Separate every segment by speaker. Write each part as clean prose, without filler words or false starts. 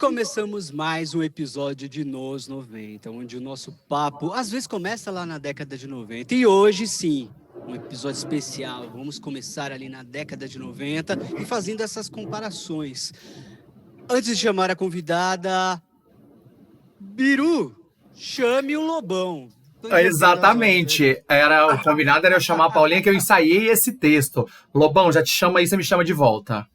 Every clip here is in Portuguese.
Speaker 1: começamos mais um episódio de Nos 90, onde o nosso papo às vezes começa lá na década de 90. E hoje sim, um episódio especial. Vamos começar ali na década de 90 e fazendo essas comparações. Antes de chamar a convidada, Biru, chame o Lobão. Tô invertendo as ordens.
Speaker 2: Exatamente. O combinado era eu chamar a Paulinha, que eu ensaiei esse texto. Lobão, já te chama aí, você me chama de volta.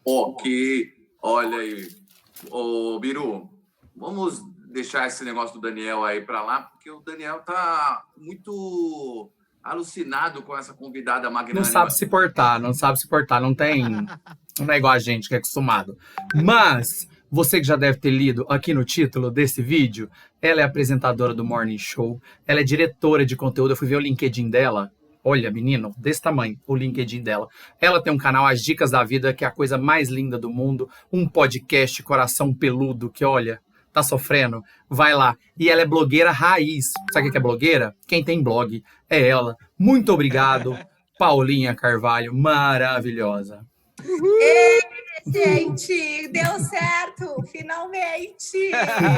Speaker 3: Ok, olha aí. Ô, Biru, vamos deixar esse negócio do Daniel aí para lá, porque o Daniel tá muito alucinado com essa convidada magnânima.
Speaker 2: Não sabe se portar, não tem... Não é igual a gente que é acostumado. Mas, você que já deve ter lido aqui no título desse vídeo, ela é apresentadora do Morning Show, ela é diretora de conteúdo, eu fui ver o LinkedIn dela. Olha, menino, desse tamanho, o LinkedIn dela. Ela tem um canal, As Dicas da Vida, que é a coisa mais linda do mundo. Um podcast, coração peludo, que olha, tá sofrendo. Vai lá. E ela é blogueira raiz. Sabe o que é blogueira? Quem tem blog é ela. Muito obrigado, Paulinha Carvalho, maravilhosa.
Speaker 4: Ei, gente, deu certo, finalmente,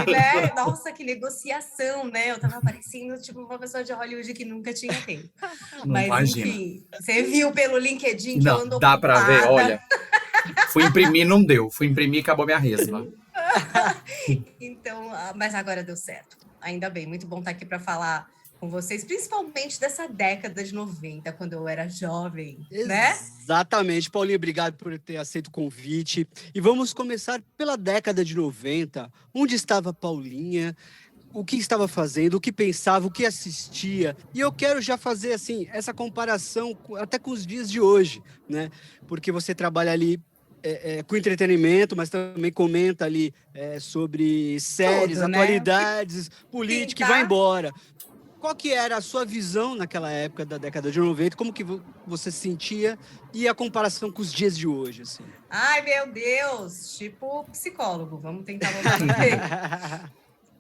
Speaker 4: né? Nossa, que negociação, né? Eu tava parecendo tipo uma pessoa de Hollywood que nunca tinha tempo. Mas
Speaker 2: imagina.
Speaker 4: enfim, você viu pelo LinkedIn que eu ando
Speaker 2: Não, dá pra ver,
Speaker 4: ocupada.
Speaker 2: olha. Fui imprimir, não deu. Fui imprimir e acabou minha resma.
Speaker 4: Então, mas agora deu certo. Ainda bem, muito bom estar aqui para falar com vocês, principalmente dessa década de 90, quando eu era jovem, né?
Speaker 1: Exatamente. Paulinho, obrigado por ter aceito o convite. E vamos começar pela década de 90. Onde estava a Paulinha? O que estava fazendo? O que pensava? O que assistia? E eu quero já fazer assim essa comparação até com os dias de hoje, né? Porque você trabalha ali com entretenimento, mas também comenta ali sobre séries,
Speaker 4: Tudo, né?
Speaker 1: atualidades, política e vai embora. Qual que era a sua visão naquela época da década de 90? Como que você se sentia? E a comparação com os dias de hoje, assim?
Speaker 4: Ai, meu Deus! Tipo psicólogo. Vamos tentar voltar no tempo.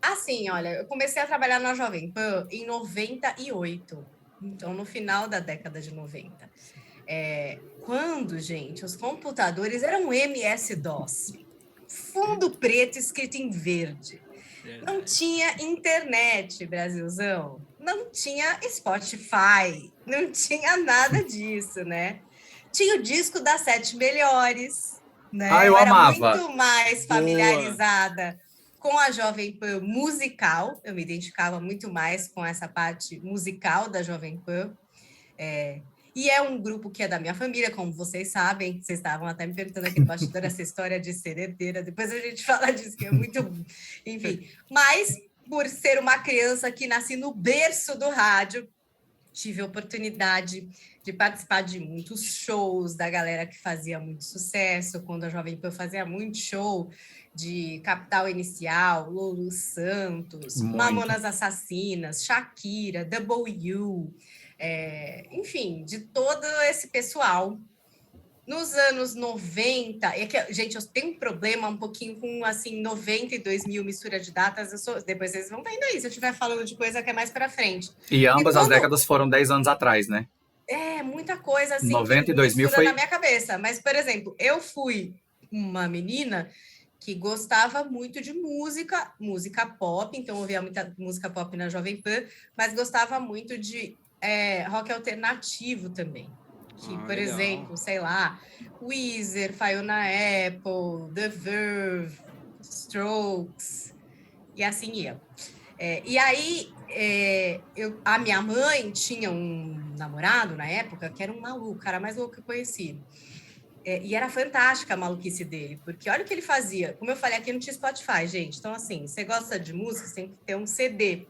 Speaker 4: Assim, olha, eu comecei a trabalhar na Jovem Pan em 98. Então, no final da década de 90. Quando, gente, os computadores eram MS-DOS. Fundo preto escrito em verde. Não tinha internet, Brasilzão. Não tinha Spotify. Não tinha nada disso, né? Tinha o disco das 7 melhores, né?
Speaker 2: Ah, eu amava.
Speaker 4: Era muito mais familiarizada com a Jovem Pan musical. Eu me identificava muito mais com essa parte musical da Jovem Pan. E é um grupo que é da minha família, como vocês sabem. Vocês estavam até me perguntando aqui no bastidor essa história de ser herdeira. Depois a gente fala disso, que é muito... Enfim, mas por ser uma criança que nasci no berço do rádio, tive a oportunidade de participar de muitos shows da galera que fazia muito sucesso, quando a Jovem Pan fazia muito show, de Capital Inicial, Lulu Santos,
Speaker 2: Muito.
Speaker 4: Mamonas Assassinas, Shakira, W, enfim, de todo esse pessoal. Nos anos 90, gente, eu tenho um problema um pouquinho com, assim, 90 e 2000, mistura de datas, depois vocês vão vendo aí, se eu estiver falando de coisa que é mais para frente.
Speaker 2: E ambas as décadas foram 10 anos atrás, né?
Speaker 4: Muita coisa, assim,
Speaker 2: 90
Speaker 4: que
Speaker 2: e 2000
Speaker 4: mistura
Speaker 2: foi...
Speaker 4: na minha cabeça. Mas, por exemplo, eu fui uma menina que gostava muito de música pop, então eu ouvia muita música pop na Jovem Pan, mas gostava muito de rock alternativo também. Que, por
Speaker 1: legal.
Speaker 4: exemplo, sei lá, Weezer, Fiona Apple, The Verve, Strokes, e assim ia. E aí, a minha mãe tinha um namorado na época que era um maluco, o cara mais louco que eu conheci. E era fantástica a maluquice dele, porque olha o que ele fazia. Como eu falei, aqui não tinha Spotify, gente. Então, assim, você gosta de música, você tem que ter um CD,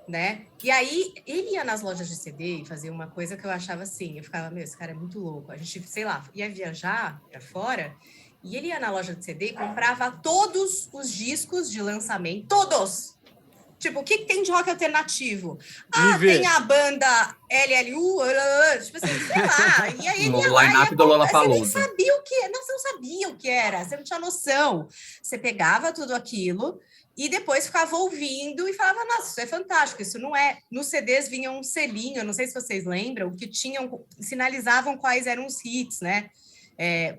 Speaker 4: né? E aí, ele ia nas lojas de CD e fazia uma coisa que eu achava assim, eu ficava, meu, esse cara é muito louco. A gente, sei lá, ia viajar para fora, e ele ia na loja de CD e comprava todos os discos de lançamento, todos! Tipo, o que tem de rock alternativo? Tem a banda LLU, tipo assim, sei lá. E aí ele ia lá,
Speaker 2: line-up do Lollapalooza.
Speaker 4: Você nem sabia o que, você não sabia o que era, você não tinha noção. Você pegava tudo aquilo e depois ficava ouvindo e falava, nossa, isso é fantástico, isso não é... Nos CDs vinha um selinho, eu não sei se vocês lembram, que sinalizavam quais eram os hits, né?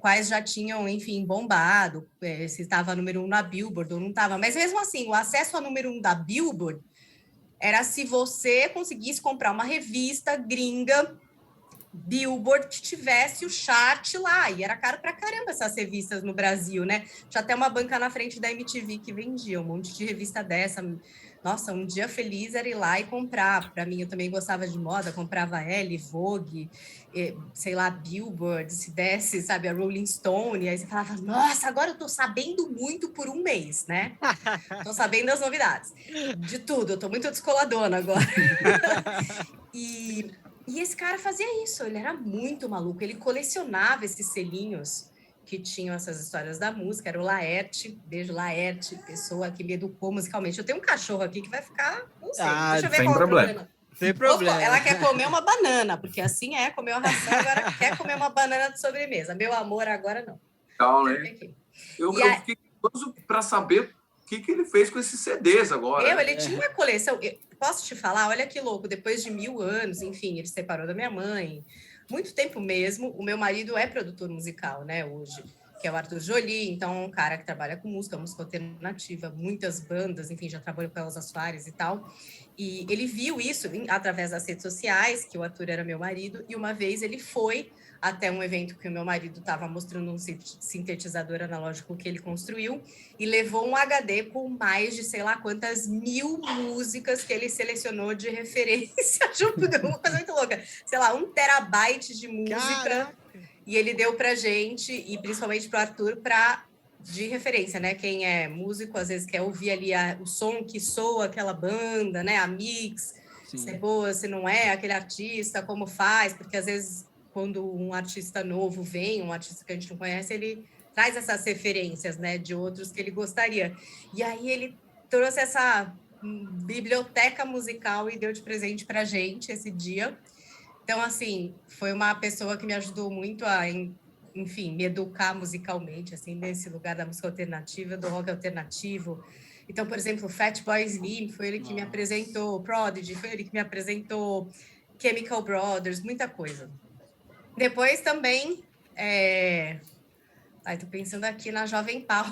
Speaker 4: quais já tinham, enfim, bombado, se estava número 1 na Billboard ou não estava. Mas mesmo assim, o acesso a número 1 da Billboard era se você conseguisse comprar uma revista gringa Billboard que tivesse o chart lá, e era caro pra caramba essas revistas no Brasil, né? Tinha até uma banca na frente da MTV que vendia um monte de revista dessa. Nossa, um dia feliz era ir lá e comprar. Para mim, eu também gostava de moda, comprava Elle, Vogue, sei lá, Billboard, se desse, sabe, a Rolling Stone, aí você falava, nossa, agora eu tô sabendo muito por um mês, né? Tô sabendo das novidades. De tudo, eu tô muito descoladona agora. E esse cara fazia isso, ele era muito maluco, ele colecionava esses selinhos que tinham essas histórias da música, era o Laerte, beijo Laerte, pessoa que me educou musicalmente. Eu tenho um cachorro aqui que vai ficar, não sei, deixa eu ver
Speaker 2: sem
Speaker 4: qual é o
Speaker 2: problema.
Speaker 4: problema.
Speaker 1: Sem problema.
Speaker 4: Ela quer comer uma banana, porque assim comeu a ração, agora quer comer uma banana de sobremesa. Meu amor, agora não.
Speaker 3: Legal, né? Eu fiquei curioso para saber o que ele fez com esses CDs agora.
Speaker 4: Ele tinha uma coleção. Posso te falar? Olha que louco. Depois de 1000 anos, enfim, ele se separou da minha mãe. Muito tempo mesmo. O meu marido é produtor musical, né? Hoje, que é o Arthur Joly. Então, é um cara que trabalha com música alternativa, muitas bandas, enfim, já trabalhou com Elza Soares e tal. E ele viu isso através das redes sociais, que o Arthur era meu marido. E uma vez ele foi até um evento que o meu marido estava mostrando um sintetizador analógico que ele construiu e levou um HD com mais de sei lá quantas 1000 músicas que ele selecionou de referência junto, uma coisa muito louca, sei lá, 1 terabyte de música. Caraca. E ele deu pra gente, e principalmente pro Arthur, de referência, né? Quem é músico, às vezes quer ouvir ali o som que soa aquela banda, né? A mix, se é boa, se não é, aquele artista, como faz, porque às vezes quando um artista novo vem, um artista que a gente não conhece, ele traz essas referências, né, de outros que ele gostaria. E aí ele trouxe essa biblioteca musical e deu de presente para a gente esse dia. Então, assim, foi uma pessoa que me ajudou muito a, enfim, me educar musicalmente, assim, nesse lugar da música alternativa, do rock alternativo. Então, por exemplo, Fatboy Slim foi ele que me apresentou, Prodigy foi ele que me apresentou, Chemical Brothers, muita coisa. Depois também, tô pensando aqui na Jovem Pan.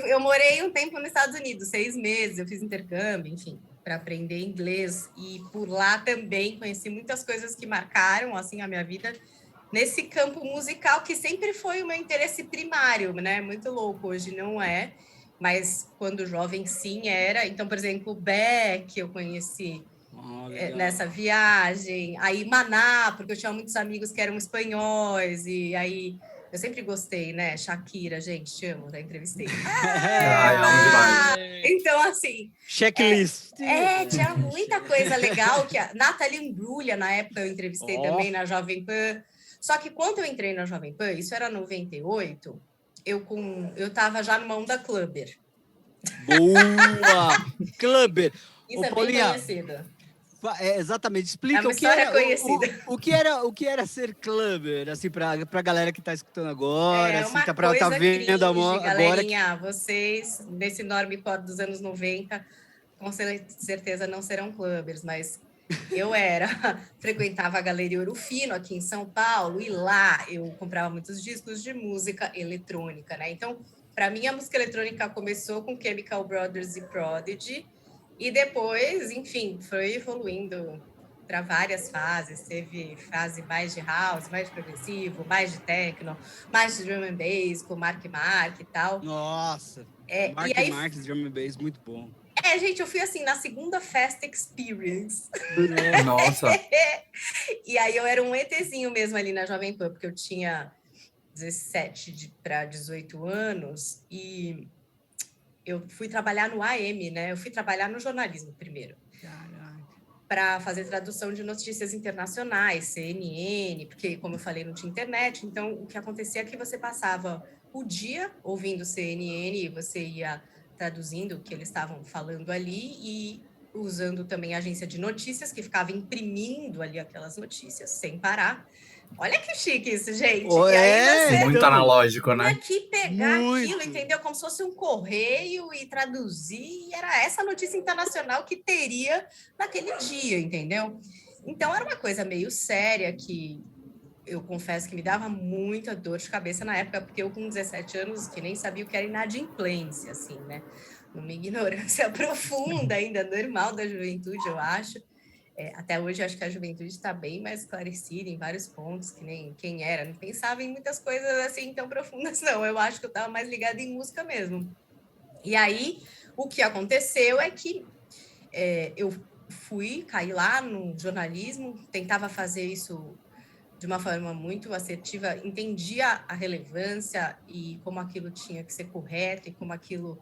Speaker 4: eu morei um tempo nos Estados Unidos, 6 meses, eu fiz intercâmbio, enfim, para aprender inglês. E por lá também conheci muitas coisas que marcaram, assim, a minha vida nesse campo musical, que sempre foi o meu interesse primário, né? Muito louco, hoje não é, mas quando jovem, sim, era. Então, por exemplo, Beck, eu conheci nessa viagem, aí Maná, porque eu tinha muitos amigos que eram espanhóis, e aí eu sempre gostei, né? Shakira, gente, te amo, já entrevistei. Então, assim...
Speaker 1: Checklist.
Speaker 4: Tinha muita coisa legal, que a Nathalie Imbruglia, na época, eu entrevistei também na Jovem Pan. Só que quando eu entrei na Jovem Pan, isso era 98, eu estava já numa onda clubber.
Speaker 1: Boa! Clubber!
Speaker 4: Isso é bem conhecida.
Speaker 1: Exatamente, explica o que era ser clubber, assim, pra galera que tá escutando agora, assim, tá vendo
Speaker 4: galerinha,
Speaker 1: agora.
Speaker 4: Vocês, nesse enorme código dos anos 90, com certeza não serão clubbers, mas eu frequentava a Galeria Ouro Fino aqui em São Paulo, e lá eu comprava muitos discos de música eletrônica, né? Então, para mim, a música eletrônica começou com Chemical Brothers e Prodigy, e depois, enfim, foi evoluindo para várias fases. Teve fase mais de house, mais de progressivo, mais de techno, mais de drum and bass, com Mark Mark e tal.
Speaker 1: Nossa, Mark drum and bass, muito bom.
Speaker 4: Gente, eu fui assim, na segunda Festa Experience.
Speaker 2: Nossa!
Speaker 4: E aí eu era um ETzinho mesmo ali na Jovem Pan, porque eu tinha 17 para 18 anos e eu fui trabalhar no AM, né? Eu fui trabalhar no jornalismo primeiro. Para fazer tradução de notícias internacionais, CNN, porque, como eu falei, não tinha internet. Então, o que acontecia é que você passava o dia ouvindo CNN e você ia traduzindo o que eles estavam falando ali e usando também a agência de notícias, que ficava imprimindo ali aquelas notícias sem parar. Olha que chique isso, gente. E aí você
Speaker 2: muito analógico, né?
Speaker 4: Tinha que pegar aquilo, entendeu? Como se fosse um correio e traduzir. E era essa notícia internacional que teria naquele dia, entendeu? Então, era uma coisa meio séria que eu confesso que me dava muita dor de cabeça na época, porque eu com 17 anos, que nem sabia o que era inadimplência, assim, né? Numa ignorância profunda ainda, normal da juventude, eu acho. Até hoje, eu acho que a juventude está bem mais esclarecida em vários pontos, que nem quem era. Não pensava em muitas coisas assim tão profundas, não. Eu acho que eu estava mais ligada em música mesmo. E aí, o que aconteceu é que eu caí lá no jornalismo, tentava fazer isso de uma forma muito assertiva, entendia a relevância e como aquilo tinha que ser correto e como aquilo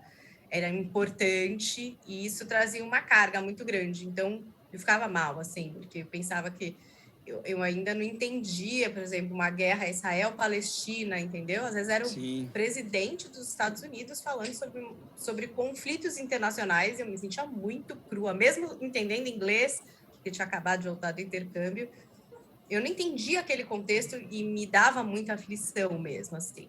Speaker 4: era importante, e isso trazia uma carga muito grande. Então, eu ficava mal, assim, porque eu pensava que eu ainda não entendia, por exemplo, uma guerra Israel-Palestina, entendeu? Às vezes era o
Speaker 1: Sim.
Speaker 4: presidente dos Estados Unidos falando sobre conflitos internacionais, e eu me sentia muito crua, mesmo entendendo inglês, que eu tinha acabado de voltar do intercâmbio, eu não entendia aquele contexto e me dava muita aflição mesmo, assim.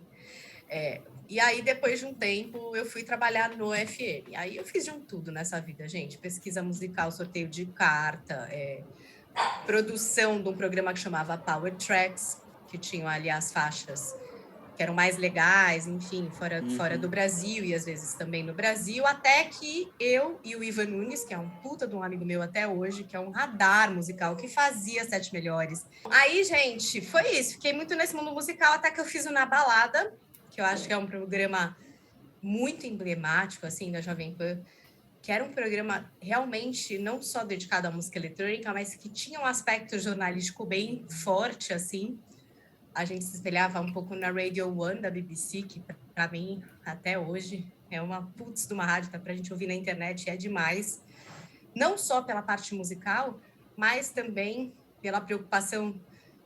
Speaker 4: E aí, depois de um tempo, eu fui trabalhar no FM. Aí eu fiz de um tudo nessa vida, gente. Pesquisa musical, sorteio de carta, produção de um programa que chamava Power Tracks, que tinham ali as faixas que eram mais legais, enfim, fora do Brasil e às vezes também no Brasil, até que eu e o Ivan Nunes, que é um puta de um amigo meu até hoje, que é um radar musical, que fazia Sete Melhores. Aí, gente, foi isso. Fiquei muito nesse mundo musical até que eu fiz o Na Balada, que eu acho que é um programa muito emblemático, assim, da Jovem Pan, que era um programa realmente não só dedicado à música eletrônica, mas que tinha um aspecto jornalístico bem forte, assim. A gente se espelhava um pouco na Radio One da BBC, que para mim, até hoje, é uma putz de uma rádio, tá pra gente ouvir na internet, é demais. Não só pela parte musical, mas também pela preocupação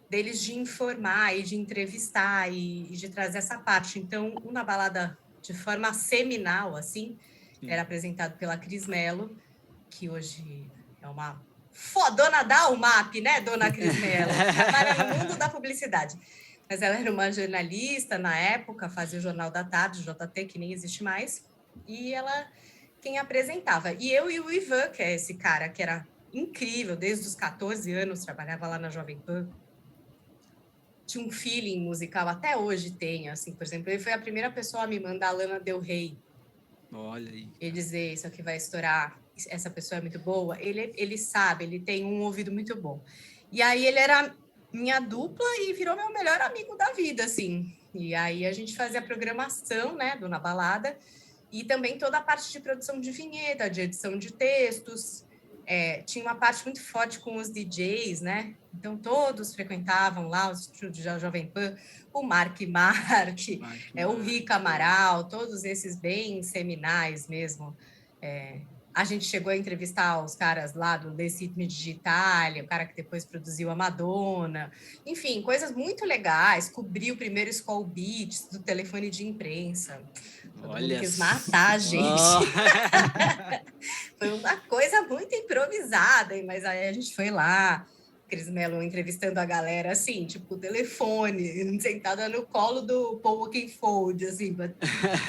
Speaker 4: deles de informar e de entrevistar e de trazer essa parte. Então, o Na Balada, de forma seminal, assim, era apresentado pela Cris Mello, que hoje é uma fodona da UMAP, né, dona Cris Mello? Trabalha no mundo da publicidade. Mas ela era uma jornalista na época, fazia o Jornal da Tarde, JT, que nem existe mais, e ela quem apresentava. E eu e o Ivan, que é esse cara que era incrível, desde os 14 anos, trabalhava lá na Jovem Pan, tinha um feeling musical, até hoje tem, assim, por exemplo, ele foi a primeira pessoa a me mandar a Lana Del Rey.
Speaker 1: Olha aí.
Speaker 4: E dizer, isso aqui vai estourar, essa pessoa é muito boa. Ele sabe, ele tem um ouvido muito bom. E aí ele era minha dupla e virou meu melhor amigo da vida, assim. E aí a gente fazia a programação, né, do Na Balada, e também toda a parte de produção de vinheta, de edição de textos. Tinha uma parte muito forte com os DJs, né? Então todos frequentavam lá os estúdios da Jovem Pan, o Mark, o Rica Amaral, todos esses bem seminais mesmo. A gente chegou a entrevistar os caras lá do The Ritmi Digitalia, o cara que depois produziu a Madonna. Enfim, coisas muito legais. Cobri o primeiro Skull Beats do telefone de imprensa. Todo mundo quis matar a gente. Foi uma coisa muito improvisada, mas aí a gente foi lá, Cris Mello entrevistando a galera, assim, tipo, o telefone, sentada no colo do Paul Oakenfold, assim, para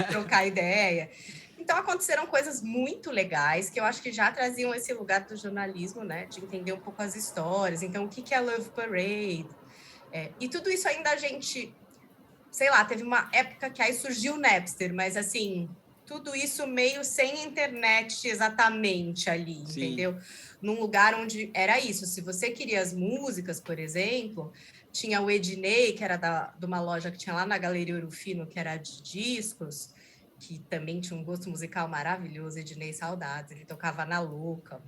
Speaker 4: trocar ideia. Então, aconteceram coisas muito legais que eu acho que já traziam esse lugar do jornalismo, né? De entender um pouco as histórias. Então, o que é Love Parade? E tudo isso ainda a gente... Sei lá, teve uma época que aí surgiu o Napster, mas, assim, tudo isso meio sem internet exatamente ali,
Speaker 1: Sim.
Speaker 4: entendeu? Num lugar onde era isso. Se você queria as músicas, por exemplo, tinha o Ednei, que era de uma loja que tinha lá na Galeria Ouro Fino, que era de discos, que também tinha um gosto musical maravilhoso, Ednei Saudades, ele tocava na Louca.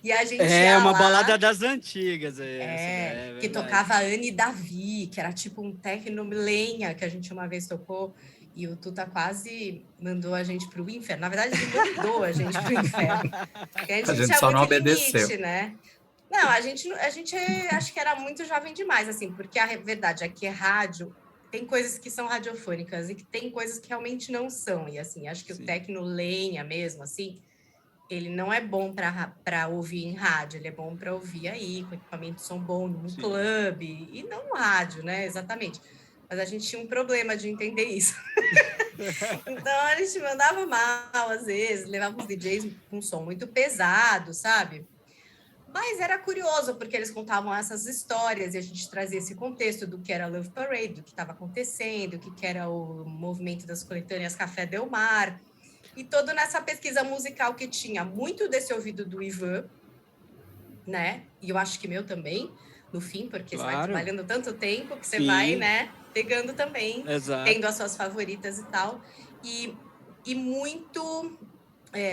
Speaker 4: E a gente ia
Speaker 1: uma
Speaker 4: lá,
Speaker 1: balada das antigas essa,
Speaker 4: que tocava Anne Davi, que era tipo um techno lenha que a gente uma vez tocou, e o Tuta quase mandou a gente pro inferno. Na verdade, ele mandou a gente pro inferno. Porque a gente tinha
Speaker 2: só não
Speaker 4: muito
Speaker 2: obedeceu.
Speaker 4: limite, né? Não, a gente acho que era muito jovem demais, assim, porque a verdade é que rádio tem coisas que são radiofônicas e que tem coisas que realmente não são. E assim, acho que
Speaker 1: Sim.
Speaker 4: o techno lenha mesmo, assim, ele não é bom para ouvir em rádio, ele é bom para ouvir aí, com equipamento de som bom, num
Speaker 1: Sim.
Speaker 4: clube, e não no rádio, né? Exatamente. Mas a gente tinha um problema de entender isso. Então, a gente mandava mal, às vezes, levava os DJs com som muito pesado, sabe? Mas era curioso, porque eles contavam essas histórias e a gente trazia esse contexto do que era Love Parade, do que estava acontecendo, o que era o movimento das coletâneas Café Del Mar. E todo nessa pesquisa musical que tinha muito desse ouvido do Ivan, né? E eu acho que meu também, no fim, porque você vai
Speaker 1: Claro.
Speaker 4: trabalhando tanto tempo que você
Speaker 1: Sim.
Speaker 4: vai, né, pegando também,
Speaker 1: Exato.
Speaker 4: tendo as suas favoritas e tal. E muito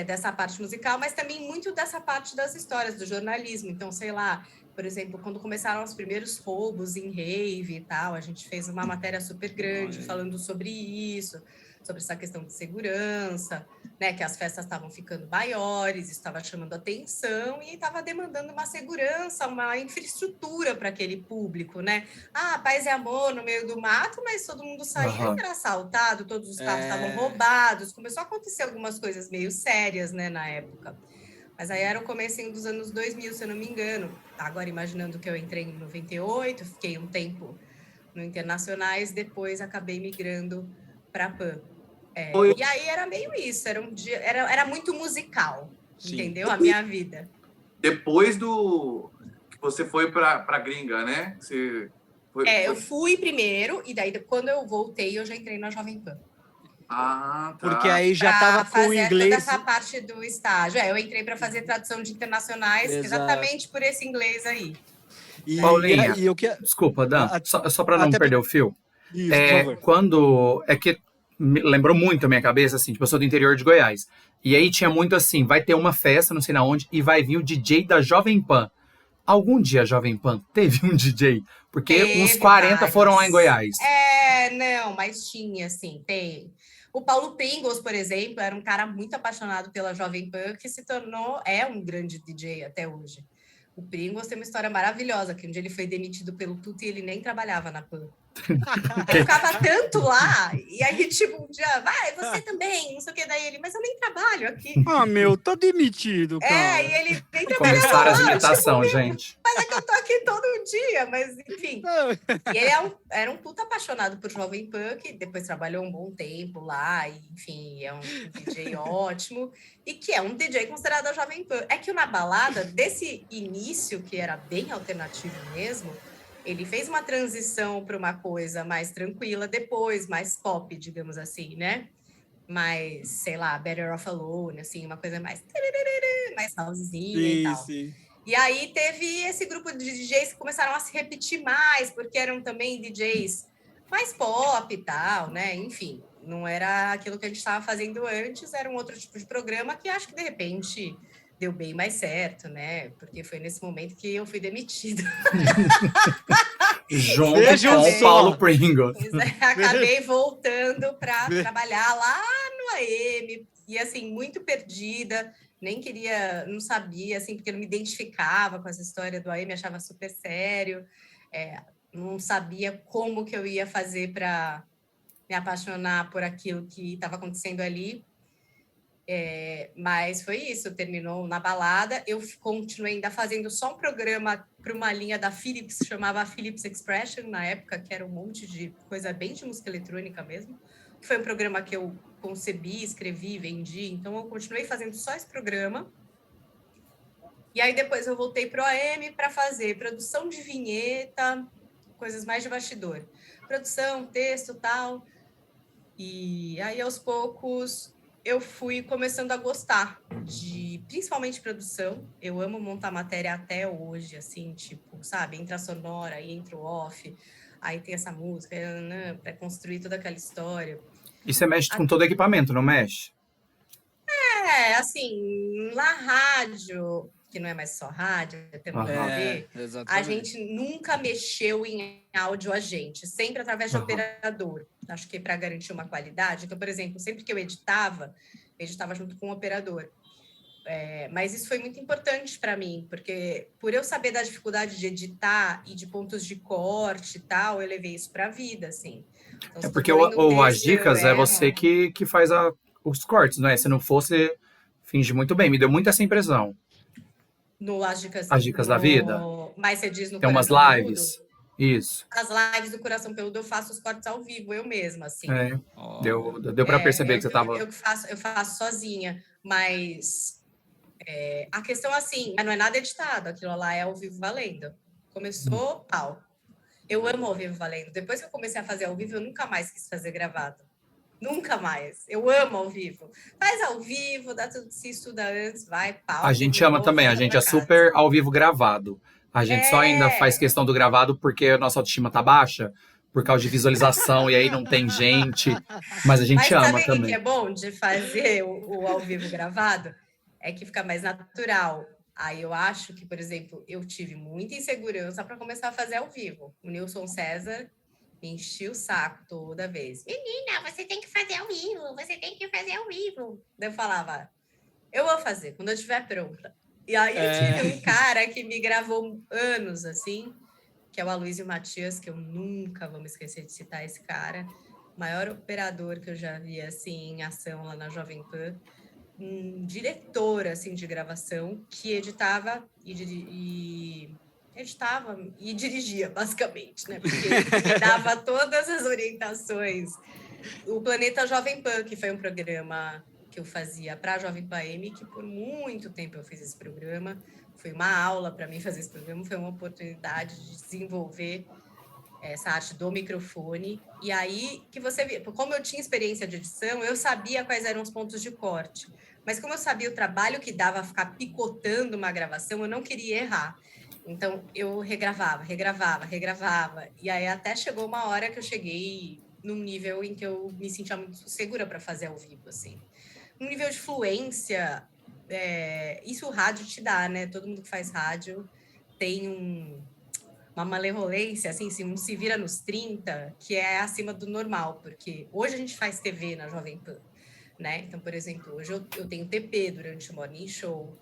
Speaker 4: dessa parte musical, mas também muito dessa parte das histórias, do jornalismo. Então, sei lá, por exemplo, quando começaram os primeiros roubos em rave e tal, a gente fez uma matéria super grande
Speaker 1: Olha aí.
Speaker 4: falando sobre isso, sobre essa questão de segurança, né, que as festas estavam ficando maiores, isso estava chamando atenção e estava demandando uma segurança, uma infraestrutura para aquele público, né? Ah, paz e amor no meio do mato, mas todo mundo saía
Speaker 2: Aham.
Speaker 4: e era assaltado, todos os carros estavam
Speaker 1: É.
Speaker 4: roubados, começou a acontecer algumas coisas meio sérias, né, na época. Mas aí era o comecinho dos anos 2000, se eu não me engano. Agora, imaginando que eu entrei em 98, fiquei um tempo no Internacionais, depois acabei migrando para a PAN.
Speaker 3: Foi
Speaker 4: E aí era meio isso, era muito musical,
Speaker 1: Sim.
Speaker 4: entendeu? A minha vida.
Speaker 3: depois do que você foi para gringa, né? Você foi,
Speaker 4: Eu fui primeiro, e daí quando eu voltei, eu já entrei na Jovem Pan.
Speaker 3: Ah, tá.
Speaker 1: Porque aí já
Speaker 4: Para
Speaker 1: tava com o
Speaker 4: fazer toda
Speaker 1: inglês.
Speaker 4: essa parte do estágio. Eu entrei para fazer tradução de internacionais,
Speaker 1: Exato.
Speaker 4: exatamente por esse inglês aí.
Speaker 1: E,
Speaker 2: Paulinha,
Speaker 1: e eu que.
Speaker 2: Desculpa, Dan,
Speaker 1: A-
Speaker 2: só para não
Speaker 1: até
Speaker 2: perder o fio.
Speaker 1: Isso, por favor.
Speaker 2: Quando. É que me lembrou muito a minha cabeça, assim, tipo, eu sou do interior de Goiás. E aí tinha muito assim: vai ter uma festa, não sei na onde, e vai vir o DJ da Jovem Pan. Algum dia a Jovem Pan teve um DJ? Porque uns
Speaker 4: Teve
Speaker 2: 40 foram lá em
Speaker 4: vários.
Speaker 2: Goiás.
Speaker 4: Não, mas tinha, assim, tem. O Paulo Pringles, por exemplo, era um cara muito apaixonado pela Jovem Pan, que é um grande DJ até hoje. O Pringles tem uma história maravilhosa, que um dia ele foi demitido pelo Tuto e ele nem trabalhava na Pan. Eu ficava tanto lá, e aí, tipo, um dia, vai, você também, não sei o que, daí ele, mas eu nem trabalho aqui.
Speaker 1: Ah, meu, tá demitido, cara.
Speaker 4: E ele nem trabalhava
Speaker 2: Começaram as
Speaker 4: lá,
Speaker 2: imitações, gente.
Speaker 4: mas é que eu tô aqui todo dia, mas enfim. E ele era um puta apaixonado por Jovem Pan, que depois trabalhou um bom tempo lá, e, enfim, é um DJ ótimo, e que é um DJ considerado a Jovem Pan. É que na balada, desse início, que era bem alternativo mesmo, ele fez uma transição para uma coisa mais tranquila depois, mais pop, digamos assim, né? Mais, sei lá, Better Off Alone, assim, uma coisa mais housezinha e tal.
Speaker 1: Sim.
Speaker 4: E aí teve esse grupo de DJs que começaram a se repetir mais, porque eram também DJs mais pop e tal, né? Enfim, não era aquilo que a gente estava fazendo antes, era um outro tipo de programa que acho que, de repente, deu bem mais certo, né? Porque foi nesse momento que eu fui demitida.
Speaker 2: Junto
Speaker 1: Vejam
Speaker 2: com o
Speaker 1: só.
Speaker 2: Paulo Pringles.
Speaker 4: Acabei voltando para trabalhar lá no AM, e assim, muito perdida, nem queria, não sabia, assim, porque não me identificava com essa história do AM, achava super sério, não sabia como que eu ia fazer para me apaixonar por aquilo que estava acontecendo ali. Mas foi isso, terminou na balada. Eu continuei ainda fazendo só um programa para uma linha da Philips, que chamava Philips Expression, na época, que era um monte de coisa bem de música eletrônica mesmo. Foi um programa que eu concebi, escrevi, vendi, então eu continuei fazendo só esse programa. E aí depois eu voltei para o AM para fazer produção de vinheta, coisas mais de bastidor. Produção, texto, tal. E aí, aos poucos, eu fui começando a gostar principalmente produção. Eu amo montar matéria até hoje, assim, tipo, sabe? Entra a sonora, aí entra o off, aí tem essa música, para construir toda aquela história.
Speaker 2: E você mexe com todo equipamento, não mexe?
Speaker 4: Assim, na rádio, que não é mais só rádio, tem uma TV, a gente nunca mexeu em áudio agente, sempre através de operador. Acho que para garantir uma qualidade. Então, por exemplo, sempre que eu editava junto com o operador. Mas isso foi muito importante para mim, porque por eu saber da dificuldade de editar e de pontos de corte e tal, eu levei isso para a vida, assim. Então,
Speaker 2: porque as dicas é você que faz os cortes, não é? Se não fosse, finge muito bem. Me deu muito essa impressão. As dicas da vida?
Speaker 4: Mas você diz no
Speaker 2: Tem umas
Speaker 4: Coração
Speaker 2: lives.
Speaker 4: Peludo?
Speaker 2: Isso.
Speaker 4: As lives do Coração Peludo eu faço os cortes ao vivo, eu mesma, assim.
Speaker 2: Deu para perceber que você estava...
Speaker 4: Eu faço sozinha, mas A questão, assim, não é nada editado, aquilo lá é ao vivo valendo. Começou, pau. Eu amo ao vivo valendo. Depois que eu comecei a fazer ao vivo, eu nunca mais quis fazer gravado. Nunca mais. Eu amo ao vivo. Faz ao vivo, dá tudo, se estuda antes, vai, pau.
Speaker 2: A gente ama
Speaker 4: terminou,
Speaker 2: também, a
Speaker 4: volta
Speaker 2: gente
Speaker 4: pra
Speaker 2: é
Speaker 4: casa.
Speaker 2: super ao vivo gravado. A gente só ainda faz
Speaker 4: É,
Speaker 2: questão do gravado porque a nossa autoestima tá baixa, por causa de visualização, e aí não tem gente. Mas a gente
Speaker 4: mas
Speaker 2: ama
Speaker 4: sabe o que
Speaker 2: também.
Speaker 4: é bom de fazer o ao vivo gravado? É que fica mais natural. Aí eu acho que, por exemplo, eu tive muita insegurança para começar a fazer ao vivo. O Nilson César me enchia o saco toda vez. Menina, você tem que fazer ao vivo, você tem que fazer ao vivo. Daí eu falava, eu vou fazer, quando eu estiver pronta. E aí tive um cara que me gravou anos, assim, que é o Aloysio Matias, que eu nunca vou me esquecer de citar esse cara. Maior operador que eu já vi, assim, em ação lá na Jovem Pan. Um diretor, assim, de gravação, que editava editava e dirigia, basicamente, né? Porque ele me dava todas as orientações. O Planeta Jovem Pan, que foi um programa que eu fazia para a Jovem Pan M, que por muito tempo eu fiz esse programa. Foi uma aula para mim fazer esse programa, foi uma oportunidade de desenvolver essa arte do microfone. E aí que você via, como eu tinha experiência de edição, eu sabia quais eram os pontos de corte. Mas como eu sabia o trabalho que dava ficar picotando uma gravação, eu não queria errar. Então, eu regravava. E aí até chegou uma hora que eu cheguei num nível em que eu me sentia muito segura para fazer ao vivo, assim. Um nível de fluência, isso o rádio te dá, né? Todo mundo que faz rádio tem uma malemolência, assim, se vira nos 30, que é acima do normal, porque hoje a gente faz TV na Jovem Pan, né? Então, por exemplo, hoje eu tenho TP durante o Morning Show,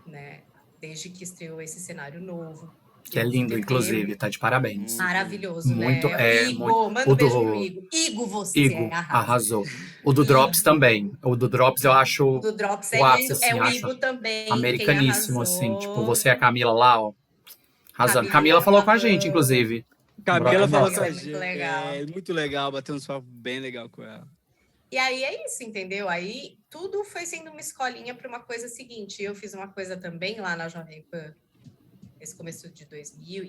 Speaker 4: né? Desde que estreou esse cenário novo.
Speaker 2: Que é lindo, inclusive, tá de parabéns.
Speaker 4: Maravilhoso,
Speaker 2: Muito,
Speaker 4: né? Igor, manda
Speaker 2: o
Speaker 4: um beijo pro
Speaker 2: do
Speaker 4: Igor. Igor, você
Speaker 2: Igor
Speaker 4: arrasa.
Speaker 2: arrasou. O do Drops também. O do Drops eu
Speaker 4: O
Speaker 2: acho
Speaker 4: do Drops
Speaker 2: o
Speaker 4: é
Speaker 2: ápice,
Speaker 4: lindo. É
Speaker 2: assim,
Speaker 4: o
Speaker 2: acho
Speaker 4: Igor também, quem
Speaker 2: americaníssimo, assim. Tipo,
Speaker 4: arrasou.
Speaker 2: você e a Camila lá, ó, arrasando. Camila
Speaker 4: Camilinha
Speaker 2: falou com a gente,
Speaker 4: gravando.
Speaker 2: inclusive.
Speaker 1: Camila
Speaker 2: Brother
Speaker 1: falou com
Speaker 2: nossa.
Speaker 1: a
Speaker 4: Camila é muito
Speaker 1: gente.
Speaker 4: legal.
Speaker 1: É muito legal, bateu um papo bem legal com ela.
Speaker 4: E aí é isso, entendeu? Aí tudo foi sendo uma escolinha para uma coisa seguinte. Eu fiz uma coisa também lá na Jovem Pan, nesse começo de 2000,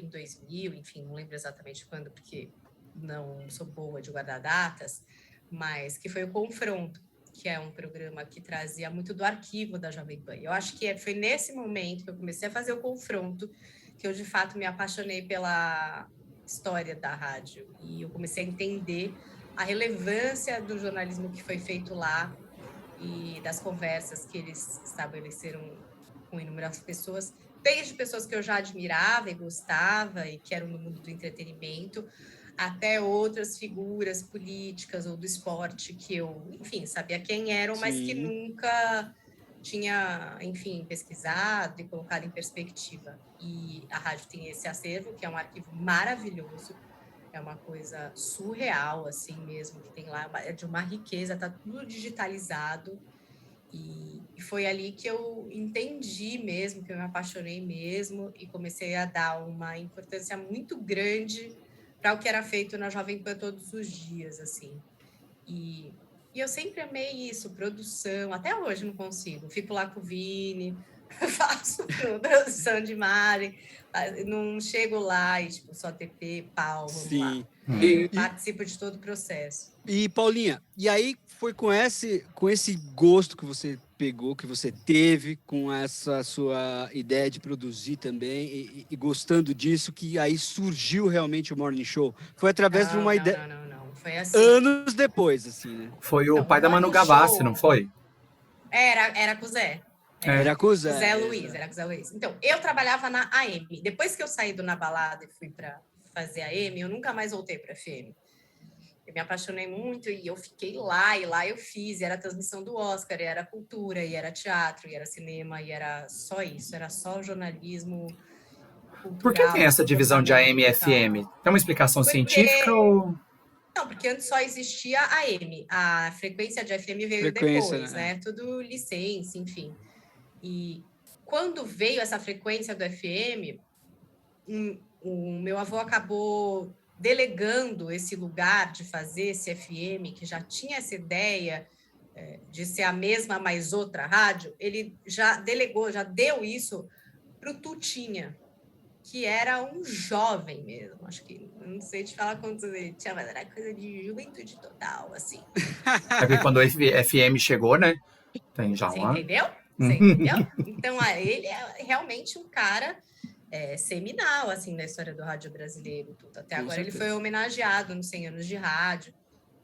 Speaker 4: enfim, não lembro exatamente quando, porque não sou boa de guardar datas, mas que foi o Confronto, que é um programa que trazia muito do arquivo da Jovem Pan. Eu acho que foi nesse momento que eu comecei a fazer o Confronto que eu, de fato, me apaixonei pela história da rádio. E eu comecei a entender a relevância do jornalismo que foi feito lá e das conversas que eles estabeleceram com inúmeras pessoas, desde pessoas que eu já admirava e gostava e que eram no mundo do entretenimento, até outras figuras políticas ou do esporte que eu, enfim, sabia quem eram, mas que nunca tinha, enfim, pesquisado e colocado em perspectiva. E a rádio tem esse acervo, que é um arquivo maravilhoso, é uma coisa surreal, assim mesmo, que tem lá, é de uma riqueza, tá tudo digitalizado. E foi ali que eu entendi mesmo, que eu me apaixonei mesmo e comecei a dar uma importância muito grande para o que era feito na Jovem Pan todos os dias, assim. E eu sempre amei isso, produção, até hoje não consigo. Fico lá com o Vini, faço produção de Mari, não chego lá e tipo, só TP, pau, vamos lá. Participo de todo o processo.
Speaker 1: E, Paulinha, e aí foi com esse gosto que você pegou, que você teve, com essa sua ideia de produzir também, e gostando disso, que aí surgiu realmente o Morning Show? Foi através de uma ideia...
Speaker 4: Não. Foi assim.
Speaker 1: Anos depois, assim, né?
Speaker 2: Foi o pai da Manu Gavassi, não foi?
Speaker 4: Era com o Zé.
Speaker 1: Era com o Zé.
Speaker 4: Zé Luiz, era com o Zé Luiz. Então, eu trabalhava na AM. Depois que eu saí do Na Balada e fui para fazer a AM, eu nunca mais voltei para a FM. Eu me apaixonei muito e eu fiquei lá, e lá eu fiz. E era a transmissão do Oscar, e era cultura, e era teatro, e era cinema, e era só isso. Era só jornalismo cultural.
Speaker 2: Por que tem essa divisão de AM e FM? Tem uma explicação científica ou...
Speaker 4: Não, porque antes só existia a AM. A frequência de FM veio depois, né? Tudo licença, enfim. E quando veio essa frequência do FM, o meu avô acabou delegando esse lugar de fazer esse FM, que já tinha essa ideia de ser a mesma mais outra rádio, ele já delegou, já deu isso para o Tutinha, que era um jovem mesmo. Acho que, não sei te falar quantos ele tinha, mas era coisa de juventude total, assim.
Speaker 2: É porque quando o FM chegou, né? Tem já
Speaker 4: Você
Speaker 2: uma...
Speaker 4: entendeu? Você entendeu? Então, ele é realmente um cara seminal, assim, na história do rádio brasileiro. Tudo. Até
Speaker 1: Com
Speaker 4: agora
Speaker 1: certeza.
Speaker 4: ele foi homenageado nos 100 anos de rádio,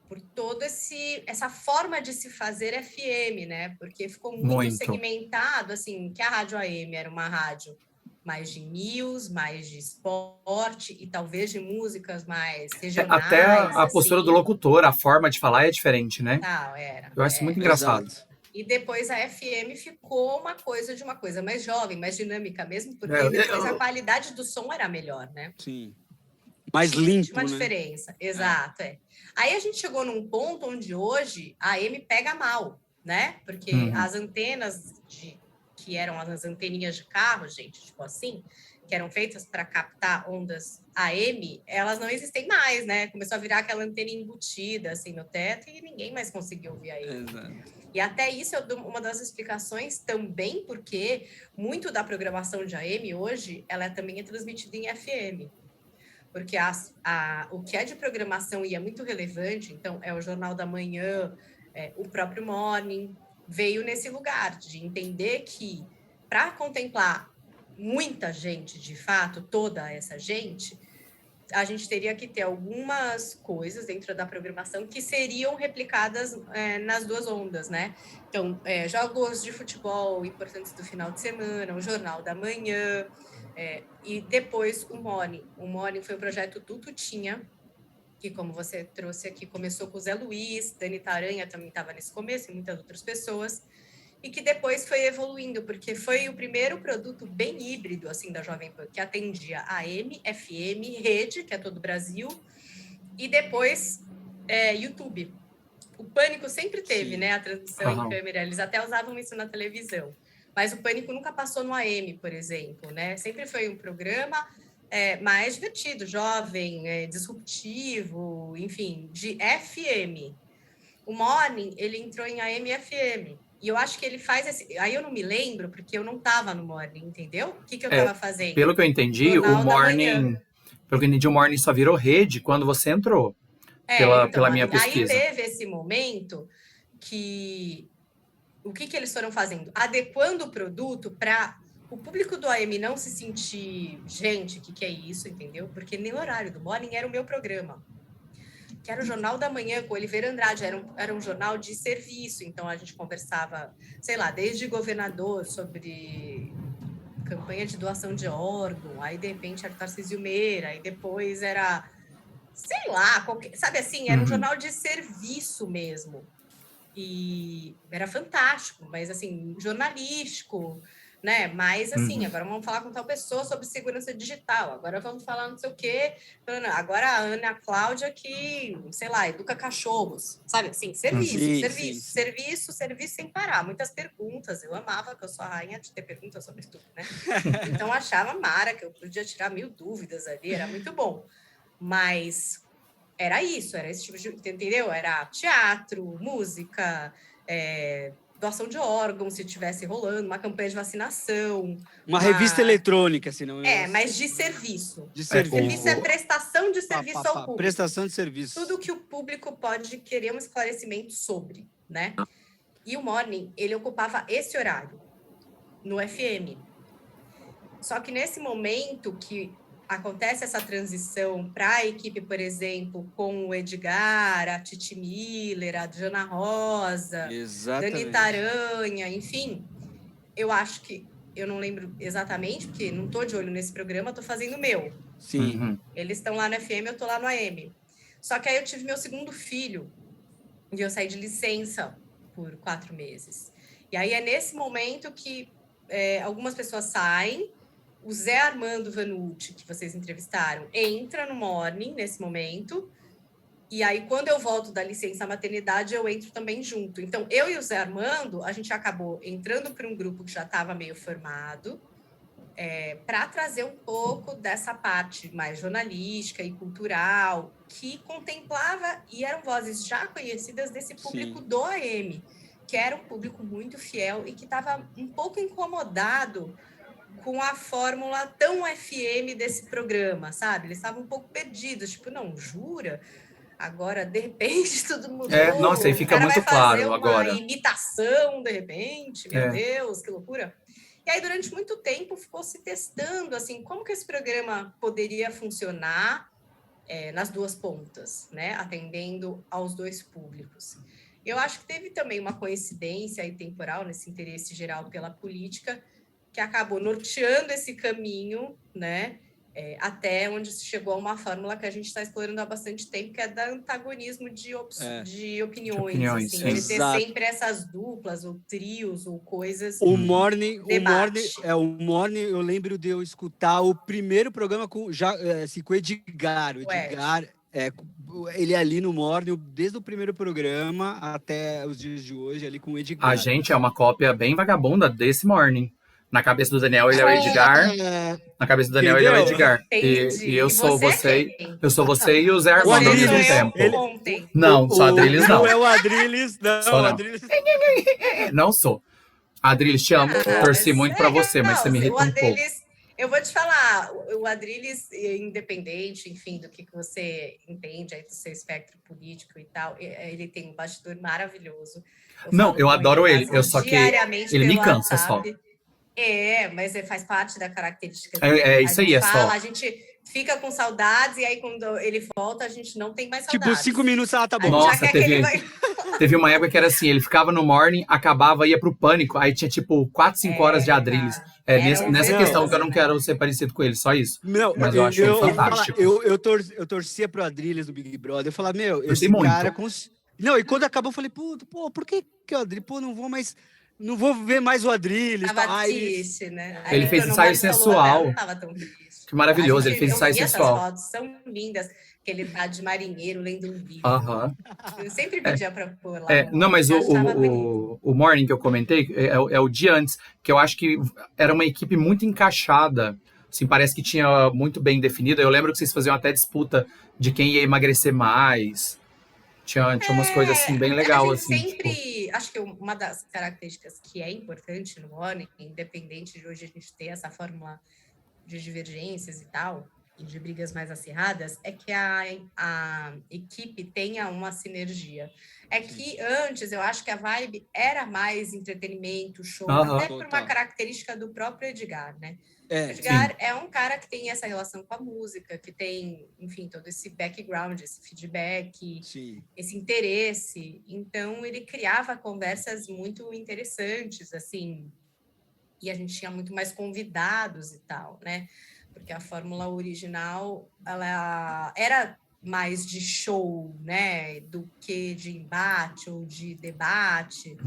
Speaker 4: por toda essa forma de se fazer FM, né? Porque ficou muito segmentado, assim, que a rádio AM era uma rádio mais de news, mais de esporte e talvez de músicas mais regionais.
Speaker 2: Até a postura
Speaker 4: assim,
Speaker 2: do locutor, a forma de falar é diferente, né?
Speaker 4: Tal, era.
Speaker 2: Eu acho muito engraçado.
Speaker 1: Exato.
Speaker 4: E depois a FM ficou uma coisa mais jovem, mais dinâmica mesmo, porque depois a qualidade do som era melhor, né?
Speaker 1: Sim. Mais limpo,
Speaker 4: tinha uma diferença, exato, Aí a gente chegou num ponto onde hoje a AM pega mal, né? Porque as antenas que eram as anteninhas de carro, gente, tipo assim, que eram feitas para captar ondas AM, elas não existem mais, né? Começou a virar aquela antena embutida assim no teto e ninguém mais conseguiu ouvir AM.
Speaker 1: Exato.
Speaker 4: E até isso é uma das explicações também, porque muito da programação de AM hoje, ela também é transmitida em FM. Porque o que é de programação e é muito relevante, então é o Jornal da Manhã, o próprio Morning, veio nesse lugar de entender que para contemplar muita gente, de fato, toda essa gente, a gente teria que ter algumas coisas dentro da programação que seriam replicadas nas duas ondas, né? Então, jogos de futebol importantes do final de semana, o Jornal da Manhã, e depois o Morning. O Morning foi um projeto do Tutinha, que, como você trouxe aqui, começou com o Zé Luiz, Dani Taranha também estava nesse começo, e muitas outras pessoas, e que depois foi evoluindo, porque foi o primeiro produto bem híbrido, assim, da Jovem Pan, que atendia AM, FM, rede, que é todo o Brasil, e depois YouTube. O Pânico sempre teve, né, a transmissão em câmera, eles até usavam isso na televisão, mas o Pânico nunca passou no AM, por exemplo, né? Sempre foi um programa mais divertido, jovem, disruptivo, enfim, de FM. O Morning, ele entrou em AM e FM. E eu acho que ele faz esse... Aí eu não me lembro, porque eu não estava no Morning, entendeu? O que eu estava fazendo?
Speaker 2: Pelo que eu entendi,
Speaker 4: Jornal
Speaker 2: o
Speaker 4: da
Speaker 2: Morning...
Speaker 4: Manhã.
Speaker 2: Pelo que eu entendi, o Morning só virou rede quando você entrou. Pela minha pesquisa.
Speaker 4: Aí teve esse momento que... O que eles foram fazendo? Adequando o produto para o público do AM não se sentir... Gente, o que é isso, entendeu? Porque nem o horário do Morning era o meu programa. Que era o Jornal da Manhã com Oliveira Andrade, era um jornal de serviço, então a gente conversava, sei lá, desde governador sobre campanha de doação de órgão, aí de repente era Tarcísio Meira, aí depois era, sei lá, sabe assim, era um jornal de serviço mesmo, e era fantástico, mas assim, jornalístico, né? Mas assim, agora vamos falar com tal pessoa sobre segurança digital, agora vamos falar não sei o quê, agora a Ana Cláudia que, sei lá, educa cachorros, sabe assim, serviço sem parar, muitas perguntas, eu amava, que eu sou a rainha de ter perguntas sobre tudo, né? Então achava mara, que eu podia tirar 1000 dúvidas ali, era muito bom, mas era isso, era esse tipo de, entendeu? Era teatro, música, doação de órgãos, se estivesse rolando, uma campanha de vacinação.
Speaker 1: Uma revista eletrônica, se não é.
Speaker 4: Mas de serviço.
Speaker 1: De serviço.
Speaker 4: Serviço é prestação de serviço ao público.
Speaker 1: Prestação de serviço.
Speaker 4: Tudo que o público pode querer um esclarecimento sobre, né? E o Morning, ele ocupava esse horário no FM. Só que nesse momento que acontece essa transição para a equipe, por exemplo, com o Edgar, a Titi Miller, a Diana Rosa, Dani Taranha, enfim, eu acho que, eu não lembro exatamente, porque não estou de olho nesse programa, estou fazendo o meu.
Speaker 1: Sim.
Speaker 4: Eles estão lá no FM, eu estou lá no AM. Só que aí eu tive meu segundo filho, e eu saí de licença por 4 meses. E aí é nesse momento que algumas pessoas saem, o Zé Armando Vanucci, que vocês entrevistaram, entra no Morning nesse momento, e aí quando eu volto da licença maternidade, eu entro também junto. Então, eu e o Zé Armando, a gente acabou entrando para um grupo que já estava meio formado, para trazer um pouco dessa parte mais jornalística e cultural, que contemplava, e eram vozes já conhecidas desse público do AM, que era um público muito fiel e que estava um pouco incomodado com a fórmula tão FM desse programa, sabe? Eles estavam um pouco perdidos, tipo, não, jura? Agora, de repente, tudo mudou.
Speaker 2: Nossa, aí
Speaker 4: o
Speaker 2: fica
Speaker 4: cara
Speaker 2: muito
Speaker 4: vai fazer
Speaker 2: claro
Speaker 4: uma
Speaker 2: agora.
Speaker 4: imitação, de repente, meu Deus, que loucura. E aí, durante muito tempo, ficou se testando, assim, como que esse programa poderia funcionar nas duas pontas, né? Atendendo aos dois públicos. Eu acho que teve também uma coincidência aí temporal nesse interesse geral pela política, que acabou norteando esse caminho, né? Até onde se chegou a uma fórmula que a gente está explorando há bastante tempo, que é da antagonismo de opiniões, assim,
Speaker 2: sim.
Speaker 4: de ter
Speaker 1: Exato.
Speaker 4: sempre essas duplas, ou trios, ou coisas.
Speaker 1: O Morning,
Speaker 4: Debate.
Speaker 1: o Morning, eu lembro de eu escutar o primeiro programa assim, com o Edgar. O Edgar, ele ali no Morning, desde o primeiro programa até os dias de hoje, ali com o Edgar.
Speaker 2: A gente é uma cópia bem vagabunda desse Morning. Na cabeça do Daniel, ele é o Edgar. Na cabeça do Daniel, ele é o Edgar. E eu sou você. Eu sou você e o Zé Armando ao mesmo tempo. Não, só Adrilles não.
Speaker 1: Não é o Adrilles, não.
Speaker 2: Só não.
Speaker 1: Adrilles...
Speaker 2: Não sou. Adrilles, te amo. Torci muito pra você, mas você me irrita um pouco.
Speaker 4: Eu vou te falar, o Adrilles, independente, enfim, do que você entende aí do seu espectro político e tal, ele tem um bastidor maravilhoso.
Speaker 2: Eu adoro ele. Eu só que ele me cansa só.
Speaker 4: Mas faz parte da característica
Speaker 2: dele. É isso aí, só.
Speaker 4: A gente fica com saudades e aí quando ele volta, a gente não tem mais saudades.
Speaker 1: Tipo, 5 minutos, tá bom.
Speaker 2: Nossa, teve uma época que era assim, ele ficava no Morning, acabava, ia pro Pânico, aí tinha tipo 4, 5 horas de Adrilles. Nessa questão que eu não quero ser parecido com ele, só isso.
Speaker 1: Não,
Speaker 2: mas eu acho fantástico.
Speaker 1: Eu torcia pro Adrilles no Big Brother, eu falava, esse cara... Não, e quando acabou, eu falei, pô, por que o Adrilles? Pô, não vou ver mais o Adrilles.
Speaker 4: Tava triste, né?
Speaker 2: Ele fez ensaio sensual.
Speaker 4: Não tava tão triste.
Speaker 2: Que maravilhoso, ele fez ensaio sensual.
Speaker 4: Essas fotos são lindas, que ele tá de marinheiro lendo um livro. Eu sempre pedia pra pôr lá.
Speaker 2: Não, mas o Morning que eu comentei é o dia antes, que eu acho que era uma equipe muito encaixada. Assim, parece que tinha muito bem definida. Eu lembro que vocês faziam até disputa de quem ia emagrecer mais. Tinha umas coisas assim bem legais. Assim,
Speaker 4: sempre, acho que uma das características que é importante no Morning, independente de hoje a gente ter essa fórmula de divergências e tal, e de brigas mais acirradas, é que a equipe tenha uma sinergia. É que antes, eu acho que a vibe era mais entretenimento, show, até por uma característica do próprio Edgar, né? Edgar é um cara que tem essa relação com a música, que tem, enfim, todo esse background, esse feedback, esse interesse. Então, ele criava conversas muito interessantes, assim, e a gente tinha muito mais convidados e tal, né? Porque a fórmula original, ela era mais de show, né? Do que de embate ou de debate.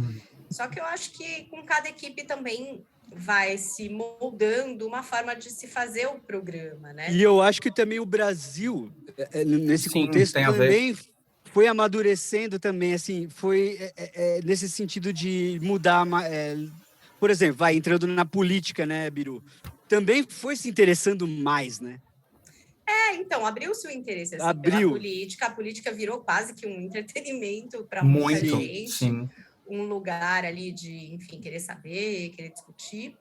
Speaker 4: Só que eu acho que com cada equipe também vai se moldando uma forma de se fazer o programa, né?
Speaker 1: E eu acho que também o Brasil, nesse contexto, também foi amadurecendo também, assim, foi nesse sentido de mudar... por exemplo, vai entrando na política, né, Biru? Também foi se interessando mais, né?
Speaker 4: Então, abriu-se o interesse pela política. A política virou quase que um entretenimento para muita gente.
Speaker 2: Sim.
Speaker 4: Um lugar ali de, enfim, querer saber, querer discutir.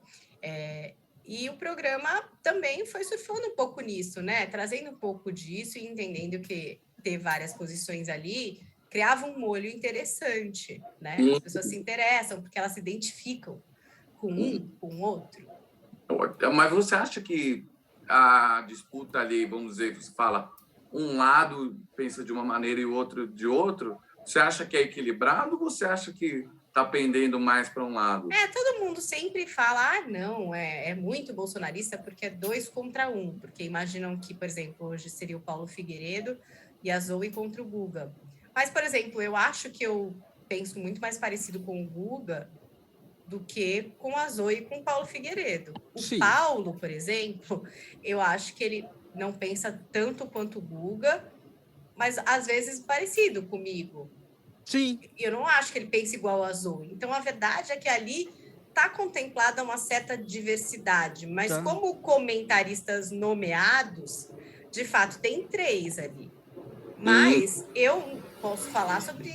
Speaker 4: E o programa também foi surfando um pouco nisso, né? Trazendo um pouco disso e entendendo que ter várias posições ali criava um molho interessante, né? As pessoas se interessam porque elas se identificam com com o outro.
Speaker 3: Mas você acha que a disputa ali, vamos dizer, você fala, um lado pensa de uma maneira e o outro de outro, você acha que é equilibrado ou você acha que está pendendo mais para um lado?
Speaker 4: Todo mundo sempre fala, não, é muito bolsonarista porque é 2 contra 1, porque imaginam que, por exemplo, hoje seria o Paulo Figueiredo e a Zoe contra o Guga. Mas, por exemplo, eu acho que eu penso muito mais parecido com o Guga do que com a Zoe e com o Paulo Figueiredo. O Paulo, por exemplo, eu acho que ele não pensa tanto quanto o Guga, mas às vezes parecido comigo.
Speaker 1: Sim.
Speaker 4: Eu não acho que ele pense igual a Zoe. Então, a verdade é que ali está contemplada uma certa diversidade, mas
Speaker 1: Tá.
Speaker 4: como comentaristas nomeados, de fato, tem 3 ali. Mas eu posso falar sobre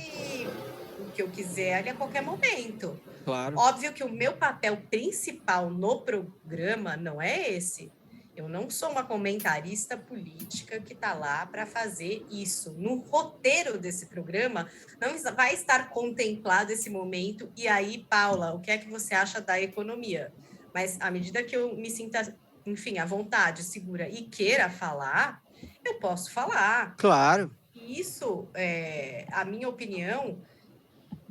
Speaker 4: o que eu quiser ali a qualquer momento.
Speaker 1: Claro.
Speaker 4: Óbvio que o meu papel principal no programa não é esse. Eu não sou uma comentarista política que está lá para fazer isso. No roteiro desse programa, não vai estar contemplado esse momento. E aí, Paula, o que é que você acha da economia? Mas à medida que eu me sinta, enfim, à vontade, segura e queira falar, eu posso falar.
Speaker 1: Claro.
Speaker 4: Isso, a minha opinião,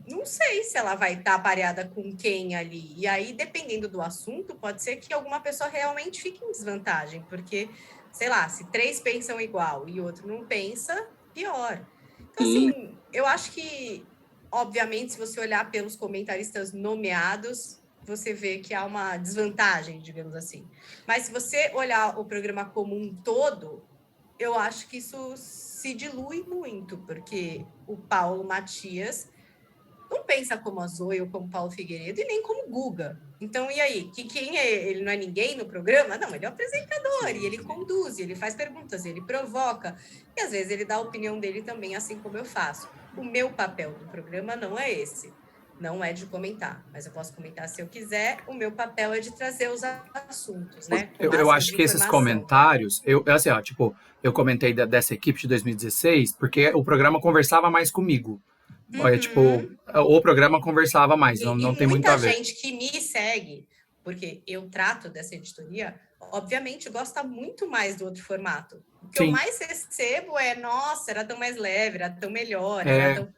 Speaker 4: não sei se ela vai estar pareada com quem ali. E aí, dependendo do assunto, pode ser que alguma pessoa realmente fique em desvantagem, porque, sei lá, se 3 pensam igual e outro não pensa, pior. Então, assim, eu acho que, obviamente, se você olhar pelos comentaristas nomeados, você vê que há uma desvantagem, digamos assim. Mas se você olhar o programa como um todo, eu acho que isso se dilui muito, porque o Paulo Matias não pensa como a Zoe ou como Paulo Figueiredo e nem como Guga. Então, e aí? Quem é? Ele não é ninguém no programa? Não, ele é o apresentador e ele conduz, ele faz perguntas, ele provoca. E às vezes ele dá a opinião dele também, assim como eu faço. O meu papel do programa não é esse. Não é de comentar, mas eu posso comentar se eu quiser. O meu papel é de trazer os assuntos, né?
Speaker 2: Eu acho que esses comentários, assim, ó, tipo, eu comentei dessa equipe de 2016 porque o programa conversava mais comigo. Tipo, o programa conversava mais, não tem muito a ver.
Speaker 4: Muita gente que me segue, porque eu trato dessa editoria, obviamente gosta muito mais do outro formato. O que eu mais recebo é, nossa, era tão mais leve, era tão melhor, era tão...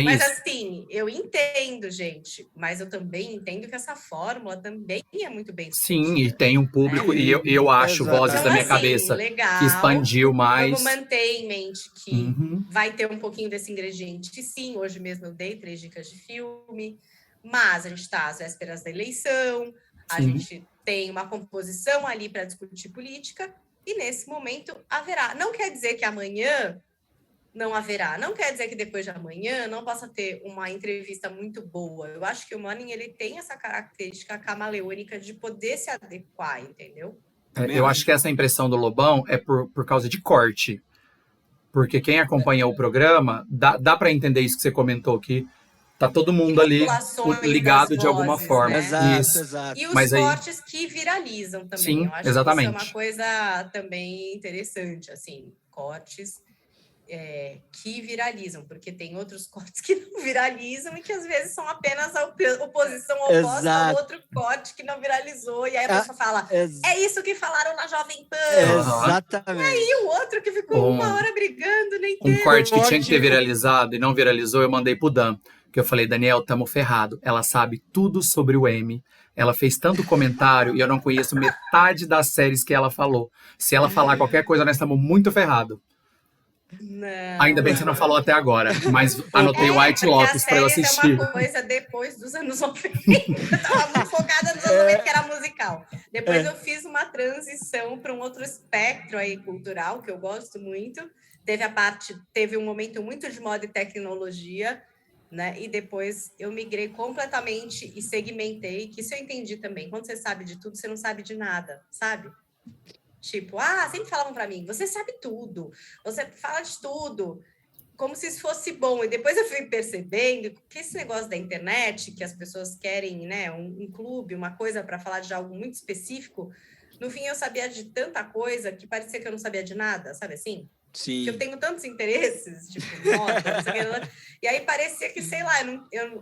Speaker 4: Mas
Speaker 2: isso.
Speaker 4: assim, eu entendo, gente, mas eu também entendo que essa fórmula também é muito bem discutida.
Speaker 2: Sim, e tem um público, e eu acho vozes da minha cabeça
Speaker 4: legal,
Speaker 2: que expandiu mais.
Speaker 4: Vamos manter em mente que vai ter um pouquinho desse ingrediente. Sim, hoje mesmo eu dei 3 dicas de filme, mas a gente está às vésperas da eleição, a gente tem uma composição ali para discutir política, e nesse momento haverá. Não quer dizer que amanhã não haverá. Não quer dizer que depois de amanhã não possa ter uma entrevista muito boa. Eu acho que o Morning, ele tem essa característica camaleônica de poder se adequar, entendeu?
Speaker 2: Eu acho que essa impressão do Lobão é por causa de corte. Porque quem acompanha o programa, dá para entender isso que você comentou, que tá todo mundo ali ligado de alguma forma.
Speaker 4: Né?
Speaker 1: Exato, exato.
Speaker 4: E os cortes que viralizam também.
Speaker 2: Sim,
Speaker 4: eu acho
Speaker 2: exatamente.
Speaker 4: que isso é uma coisa também interessante, assim, cortes que viralizam, porque tem outros cortes que não viralizam e que às vezes são apenas a oposição oposta ao outro corte que não viralizou, e aí a pessoa fala, é isso que falaram na Jovem Pan.
Speaker 1: Exatamente.
Speaker 4: E aí o outro que ficou 1 hora brigando, nem teve.
Speaker 2: Um corte que tinha que ter viralizado e não viralizou, eu mandei pro Dan, que eu falei, Daniel, tamo ferrado, ela sabe tudo sobre o M, ela fez tanto comentário e eu não conheço metade das séries que ela falou. Se ela falar qualquer coisa, nós estamos muito ferrados.
Speaker 4: Não,
Speaker 2: ainda bem que você não falou até agora, mas anotei o White Lotus para eu assistir.
Speaker 4: É uma coisa depois dos anos 90. Eu estava muito focada nos anos 90, que era musical. Depois eu fiz uma transição para um outro espectro aí cultural, que eu gosto muito. Teve um momento muito de moda e tecnologia, né? E depois eu migrei completamente e segmentei, que isso eu entendi também. Quando você sabe de tudo, você não sabe de nada, sabe? Tipo, sempre falavam para mim, você sabe tudo, você fala de tudo, como se isso fosse bom. E depois eu fui percebendo que esse negócio da internet, que as pessoas querem, né, um clube, uma coisa para falar de algo muito específico, no fim eu sabia de tanta coisa que parecia que eu não sabia de nada, sabe assim?
Speaker 1: Sim.
Speaker 4: Que eu tenho tantos interesses, tipo, moda, não sei o que, e aí parecia que, sei lá,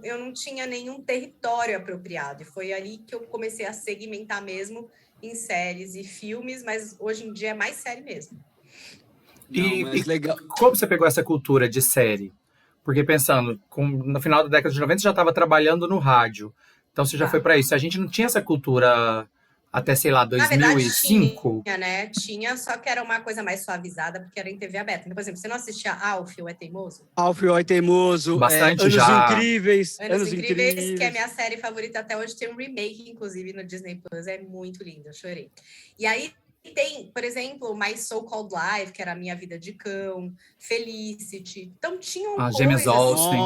Speaker 4: eu não tinha nenhum território apropriado. E foi ali que eu comecei a segmentar mesmo em séries e filmes, mas hoje em dia é mais série mesmo.
Speaker 2: E legal. Como você pegou essa cultura de série? Porque pensando, no final da década de 90 você já estava trabalhando no rádio, então você já foi para isso. A gente não tinha essa cultura até, sei lá, 2005?
Speaker 4: Tinha, né? Tinha, só que era uma coisa mais suavizada, porque era em TV aberta. Então, por exemplo, você não assistia Alf, o É Teimoso?
Speaker 1: Alf, o É Teimoso.
Speaker 2: Bastante
Speaker 1: Anos
Speaker 2: já.
Speaker 1: Incríveis.
Speaker 4: Anos Incríveis, que é minha série favorita até hoje. Tem um remake, inclusive, no Disney Plus. É muito lindo, eu chorei. E aí tem, por exemplo, My So-Called Life, que era a Minha Vida de Cão, Felicity. Então, tinham coisas,
Speaker 2: Gêmeas Olsen.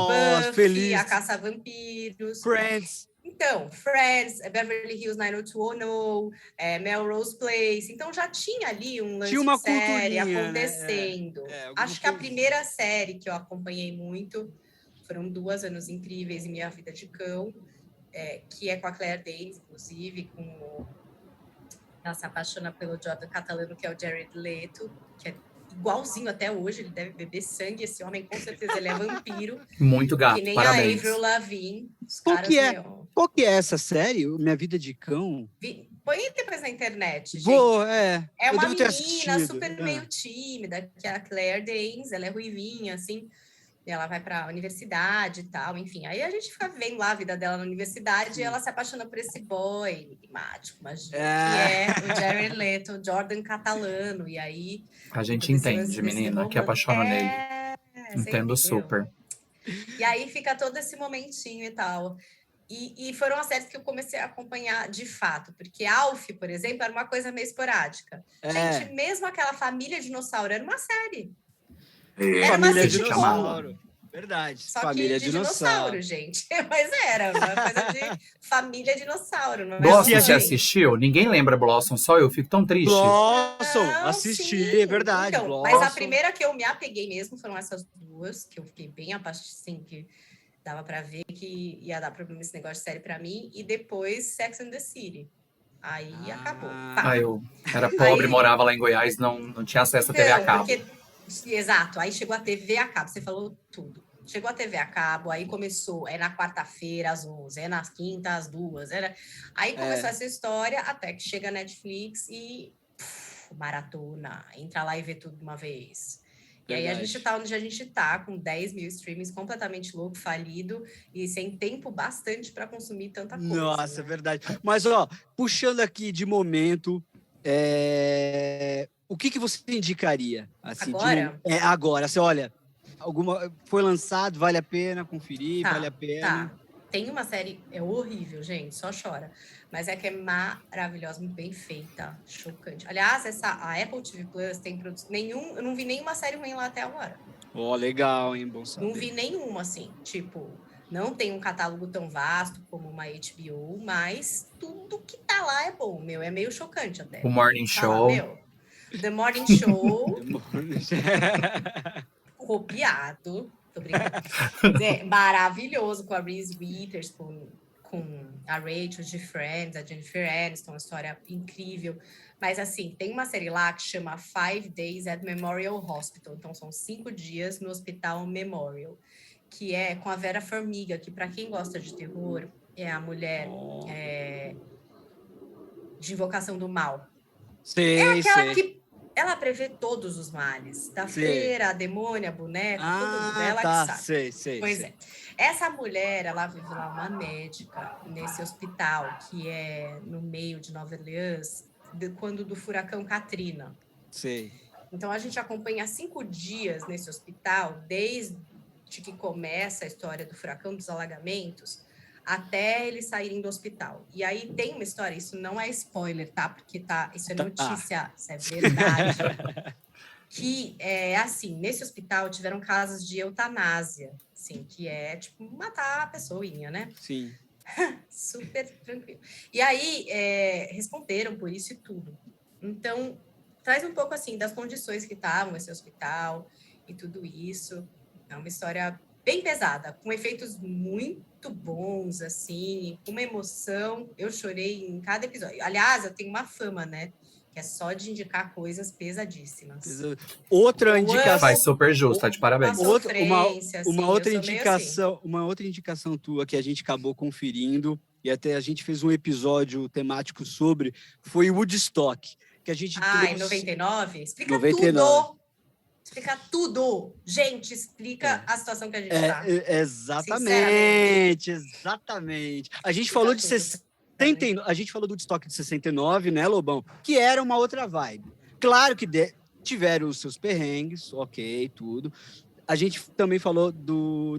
Speaker 4: Buffy, A Caça a Vampiros.
Speaker 1: Friends.
Speaker 4: Então, Friends, Beverly Hills 90210, Melrose Place. Então, já tinha ali um lance
Speaker 1: Tinha uma
Speaker 4: de série
Speaker 1: culturinha, né?
Speaker 4: acontecendo.
Speaker 1: Alguma
Speaker 4: Acho que a
Speaker 1: coisa.
Speaker 4: primeira série que eu acompanhei muito, foram 2 anos incríveis em Minha Vida de Cão, que é com a Claire Danes, inclusive, ela se apaixona pelo Jordan Catalano, que é o Jared Leto, que é igualzinho até hoje, ele deve beber sangue, esse homem, com certeza, ele é vampiro.
Speaker 2: Muito
Speaker 4: Que
Speaker 2: gato,
Speaker 4: nem
Speaker 2: parabéns.
Speaker 4: a Avril Lavigne. Os
Speaker 1: Qual
Speaker 4: caras,
Speaker 1: que é?
Speaker 4: meu...
Speaker 1: Qual que é essa série? Minha Vida de Cão?
Speaker 4: Põe depois na internet, gente.
Speaker 1: Vou,
Speaker 4: É
Speaker 1: eu
Speaker 4: uma
Speaker 1: devo ter
Speaker 4: menina
Speaker 1: assistido.
Speaker 4: super meio tímida, que é a Claire Danes, ela é ruivinha, assim, e ela vai para a universidade e tal, enfim. Aí a gente fica vendo lá a vida dela na universidade e ela se apaixona por esse boy enigmático, imagina, que é o Jared Leto, Jordan Catalano, e aí...
Speaker 2: A gente
Speaker 4: acontece
Speaker 2: entende,
Speaker 4: esse
Speaker 2: menina, que
Speaker 4: romance.
Speaker 2: apaixona nele.
Speaker 4: Você
Speaker 2: Entendo
Speaker 4: entendeu?
Speaker 2: super.
Speaker 4: E aí fica todo esse momentinho e tal. E foram as séries que eu comecei a acompanhar de fato, porque Alf, por exemplo, era uma coisa meio esporádica. Gente, mesmo aquela família dinossauro era uma série. Era uma
Speaker 1: Família
Speaker 4: sitcom.
Speaker 1: Dinossauro. Verdade.
Speaker 4: Só
Speaker 1: Família
Speaker 4: que de dinossauro, gente. Mas era uma coisa de família dinossauro. Não
Speaker 2: Blossom,
Speaker 4: era
Speaker 2: você assistiu? Ninguém lembra Blossom, só eu fico tão triste.
Speaker 1: Blossom,
Speaker 4: Não,
Speaker 1: assisti,
Speaker 4: sim.
Speaker 1: é verdade.
Speaker 4: Então,
Speaker 1: Blossom.
Speaker 4: mas a primeira que eu me apeguei mesmo foram essas duas, que eu fiquei bem apaixonada, assim, que dava pra ver que ia dar problema esse negócio de série pra mim. E depois Sex and the City. Aí acabou. Pá.
Speaker 2: Eu era pobre,
Speaker 4: Aí-
Speaker 2: morava lá em Goiás, não tinha acesso à TV a cabo.
Speaker 4: Exato, aí chegou a TV a cabo, você falou tudo. Chegou a TV a cabo, aí começou, na quarta-feira às 11, na quinta às 2, aí começou essa história até que chega a Netflix e maratona, entra lá e vê tudo de uma vez. E aí a gente tá onde a gente tá, com 10 mil streamings, completamente louco, falido e sem tempo bastante para consumir tanta coisa.
Speaker 1: Nossa,
Speaker 4: né?
Speaker 1: é verdade. Mas, puxando aqui de momento, o que você indicaria? Assim,
Speaker 4: Agora?
Speaker 1: Agora, você olha, foi lançado, vale a pena conferir, vale a pena.
Speaker 4: Tá. Tem uma série, é horrível, gente, só chora. Mas é que é maravilhosa, muito bem feita, chocante. Aliás, a Apple TV Plus tem eu não vi nenhuma série ruim lá até agora.
Speaker 1: Legal, hein, bom saber.
Speaker 4: Não vi nenhuma, assim, tipo, não tem um catálogo tão vasto como uma HBO, mas tudo que tá lá é bom, é meio chocante até.
Speaker 2: O Morning Show.
Speaker 4: The Morning Show. Copiado. Tô brincando. Maravilhoso, com a Reese Witherspoon, com a Rachel de Friends, a Jennifer Aniston, uma história incrível. Mas, assim, tem uma série lá que chama 5 Days at Memorial Hospital. Então, são 5 dias no Hospital Memorial, que é com a Vera Farmiga, que, para quem gosta de terror, é a mulher de Invocação do Mal.
Speaker 1: Sei,
Speaker 4: aquela que ela prevê todos os males, da freira, a demônia, a boneca, todo mundo, ela que sabe.
Speaker 1: Pois
Speaker 4: é. Essa mulher, ela vive lá, uma médica, nesse hospital, que é no meio de Nova Orleans, quando do furacão Katrina.
Speaker 1: Sei.
Speaker 4: Então, a gente acompanha 5 dias nesse hospital, desde que começa a história do furacão, dos alagamentos, até eles saírem do hospital. E aí tem uma história, isso não é spoiler, tá? Porque isso é notícia, isso é verdade. Que é assim, nesse hospital tiveram casos de eutanásia, assim, que é tipo matar a pessoinha, né?
Speaker 1: Sim.
Speaker 4: Super tranquilo. E aí responderam por isso e tudo. Então, traz um pouco assim das condições que estavam esse hospital e tudo isso. É uma história bem pesada, com efeitos muito bons, assim, com uma emoção. Eu chorei em cada episódio. Aliás, eu tenho uma fama, né? Que é só de indicar coisas pesadíssimas.
Speaker 1: Outra indicação.
Speaker 2: Faz super justo, tá de parabéns.
Speaker 1: Uma outra indicação tua que a gente acabou conferindo, e até a gente fez um episódio temático sobre, foi o Woodstock. Que a gente trouxe...
Speaker 4: em 99? Explica
Speaker 1: 99.
Speaker 4: tudo! Explica tudo. Gente, explica a situação que a gente está.
Speaker 1: Exatamente. A gente falou de 69, a gente falou do estoque de 69, né, Lobão? Que era uma outra vibe. Claro que tiveram os seus perrengues, ok, tudo. A gente também falou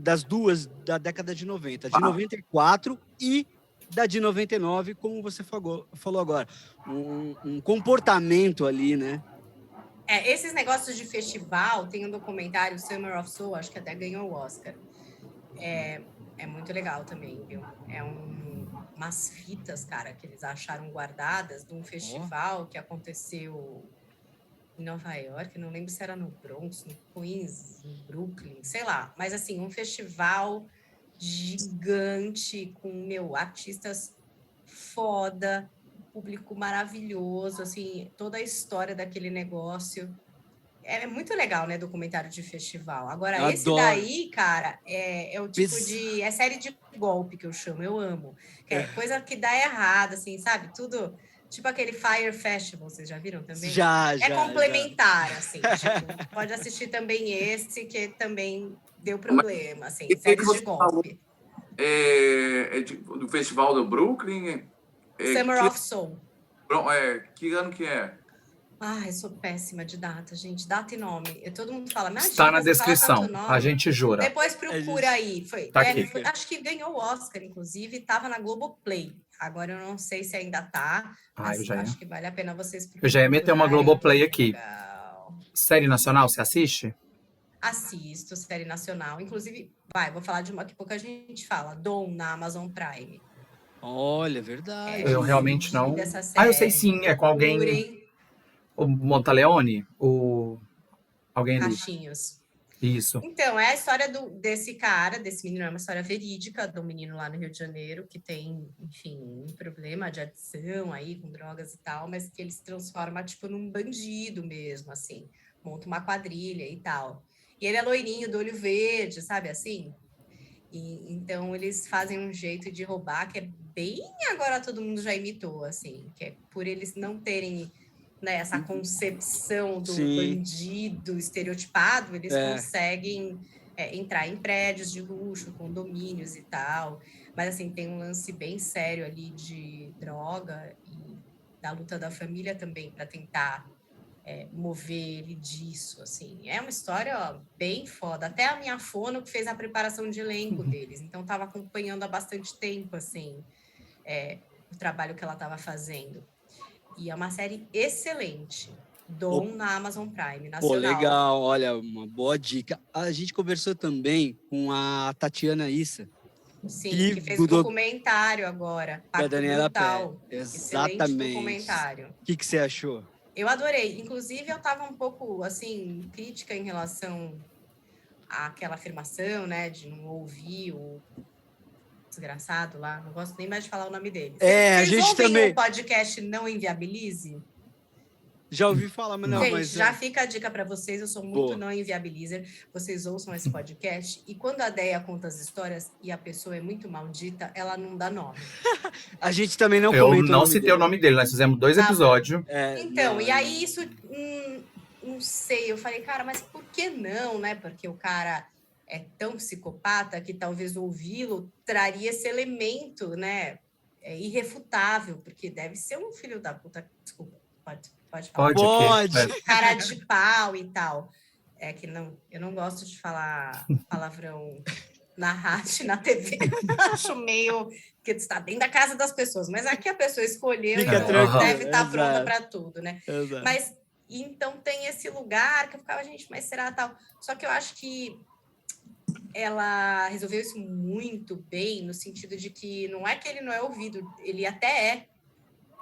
Speaker 1: das duas da década de 90, de 94 e da de 99, como você falou agora. Um comportamento ali, né?
Speaker 4: Esses negócios de festival, tem um documentário, Summer of Soul, acho que até ganhou o Oscar. É muito legal também, viu? umas fitas, cara, que eles acharam guardadas de um festival que aconteceu em Nova York, não lembro se era no Bronx, no Queens, no Brooklyn, sei lá. Mas, assim, um festival gigante com, artistas foda, público maravilhoso, assim, toda a história daquele negócio. É muito legal, né, documentário de festival. Agora,
Speaker 1: Eu
Speaker 4: esse
Speaker 1: adoro.
Speaker 4: daí, cara, é o tipo de... É série de golpe que eu chamo, eu amo. Que é coisa que dá errado, assim, sabe? Tudo... Tipo aquele Fire Festival, vocês já viram também?
Speaker 1: Já.
Speaker 4: É complementar, assim. Tipo, pode assistir também esse, que também deu problema, assim.
Speaker 3: E
Speaker 4: Séries de
Speaker 3: você falou
Speaker 4: golpe.
Speaker 3: do Festival do Brooklyn?
Speaker 4: Summer of Soul.
Speaker 3: Que ano que é?
Speaker 4: Ai, sou péssima de data, gente. Data e nome. Todo mundo fala, imagina,
Speaker 2: Está na
Speaker 4: você fala
Speaker 2: descrição,
Speaker 4: tanto nome.
Speaker 2: a gente jura.
Speaker 4: Depois procura aí.
Speaker 2: Tá aqui.
Speaker 4: Acho que ganhou o Oscar, inclusive, estava na Globoplay. Agora eu não sei se ainda tá, mas acho que vale a pena vocês procurarem.
Speaker 2: Eu já ia meter uma Globoplay aqui.
Speaker 4: Legal.
Speaker 2: Série nacional, você assiste?
Speaker 4: Assisto, série nacional. Inclusive, vou falar de uma que pouca gente fala. Dom, na Amazon Prime.
Speaker 1: Olha, verdade.
Speaker 2: Eu realmente não.
Speaker 4: Dessa série.
Speaker 2: Eu sei sim, é com alguém...
Speaker 4: Procurem.
Speaker 2: O Montaleone? Alguém ali.
Speaker 4: Cachinhos.
Speaker 2: Isso.
Speaker 4: Então, é a história desse cara, desse menino, é uma história verídica do menino lá no Rio de Janeiro, que tem, enfim, um problema de adição aí com drogas e tal, mas que ele se transforma, tipo, num bandido mesmo, assim, monta uma quadrilha e tal. E ele é loirinho, do olho verde, sabe, assim? E, então, eles fazem um jeito de roubar que é bem agora todo mundo já imitou, assim, que é por eles não terem... Né, essa concepção do bandido estereotipado, eles conseguem entrar em prédios de luxo, condomínios e tal, mas assim, tem um lance bem sério ali de droga e da luta da família também para tentar mover ele disso, assim. É uma história bem foda, até a minha fono que fez a preparação de elenco deles, então estava acompanhando há bastante tempo, assim, o trabalho que ela estava fazendo. E é uma série excelente. Dom na Amazon Prime, nacional.
Speaker 1: Pô, legal. Olha, uma boa dica. A gente conversou também com a Tatiana Issa.
Speaker 4: Sim, que fez um documentário agora.
Speaker 1: Da Daniela Pé.
Speaker 4: Excelente documentário.
Speaker 1: O que você achou?
Speaker 4: Eu adorei. Inclusive, eu estava um pouco, assim, crítica em relação àquela afirmação, né, de não ouvir o desgraçado lá, não gosto nem mais de falar o nome dele.
Speaker 1: A gente também.
Speaker 4: O podcast Não Inviabilize?
Speaker 1: Já ouvi falar, mas não.
Speaker 4: Gente,
Speaker 1: mas
Speaker 4: já fica a dica para vocês, eu sou muito não inviabilizer, vocês ouçam esse podcast, e quando a Deia conta as histórias e a pessoa é muito maldita, ela não dá nome.
Speaker 1: A gente também não
Speaker 2: comenta. Eu
Speaker 1: não
Speaker 2: não citei o nome dele, nós fizemos 2 episódios.
Speaker 4: Então, e aí isso, não sei, eu falei, cara, mas por que não, né? Porque o cara é tão psicopata que talvez ouvi-lo traria esse elemento, né? Irrefutável, porque deve ser um filho da puta. Desculpa, pode falar.
Speaker 1: Pode.
Speaker 4: Cara de pau e tal. É que não, eu não gosto de falar palavrão na rádio, na TV. Acho meio que está dentro da casa das pessoas, mas aqui a pessoa escolheu, então deve estar pronta para tudo, né?
Speaker 1: Exato.
Speaker 4: Mas então tem esse lugar que eu ficava, gente, mas será tal? Só que eu acho que ela resolveu isso muito bem, no sentido de que não é que ele não é ouvido, ele até é,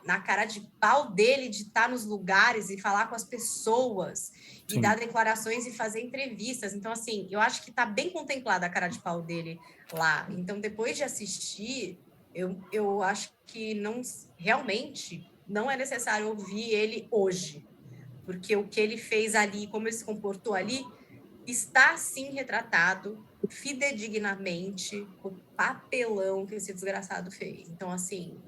Speaker 4: na cara de pau dele de estar nos lugares e falar com as pessoas, e dar declarações e fazer entrevistas. Então, assim, eu acho que está bem contemplada a cara de pau dele lá. Então, depois de assistir, eu acho que realmente não é necessário ouvir ele hoje, porque o que ele fez ali, como ele se comportou ali, está, sim, retratado fidedignamente o papelão que esse desgraçado fez. Então, assim,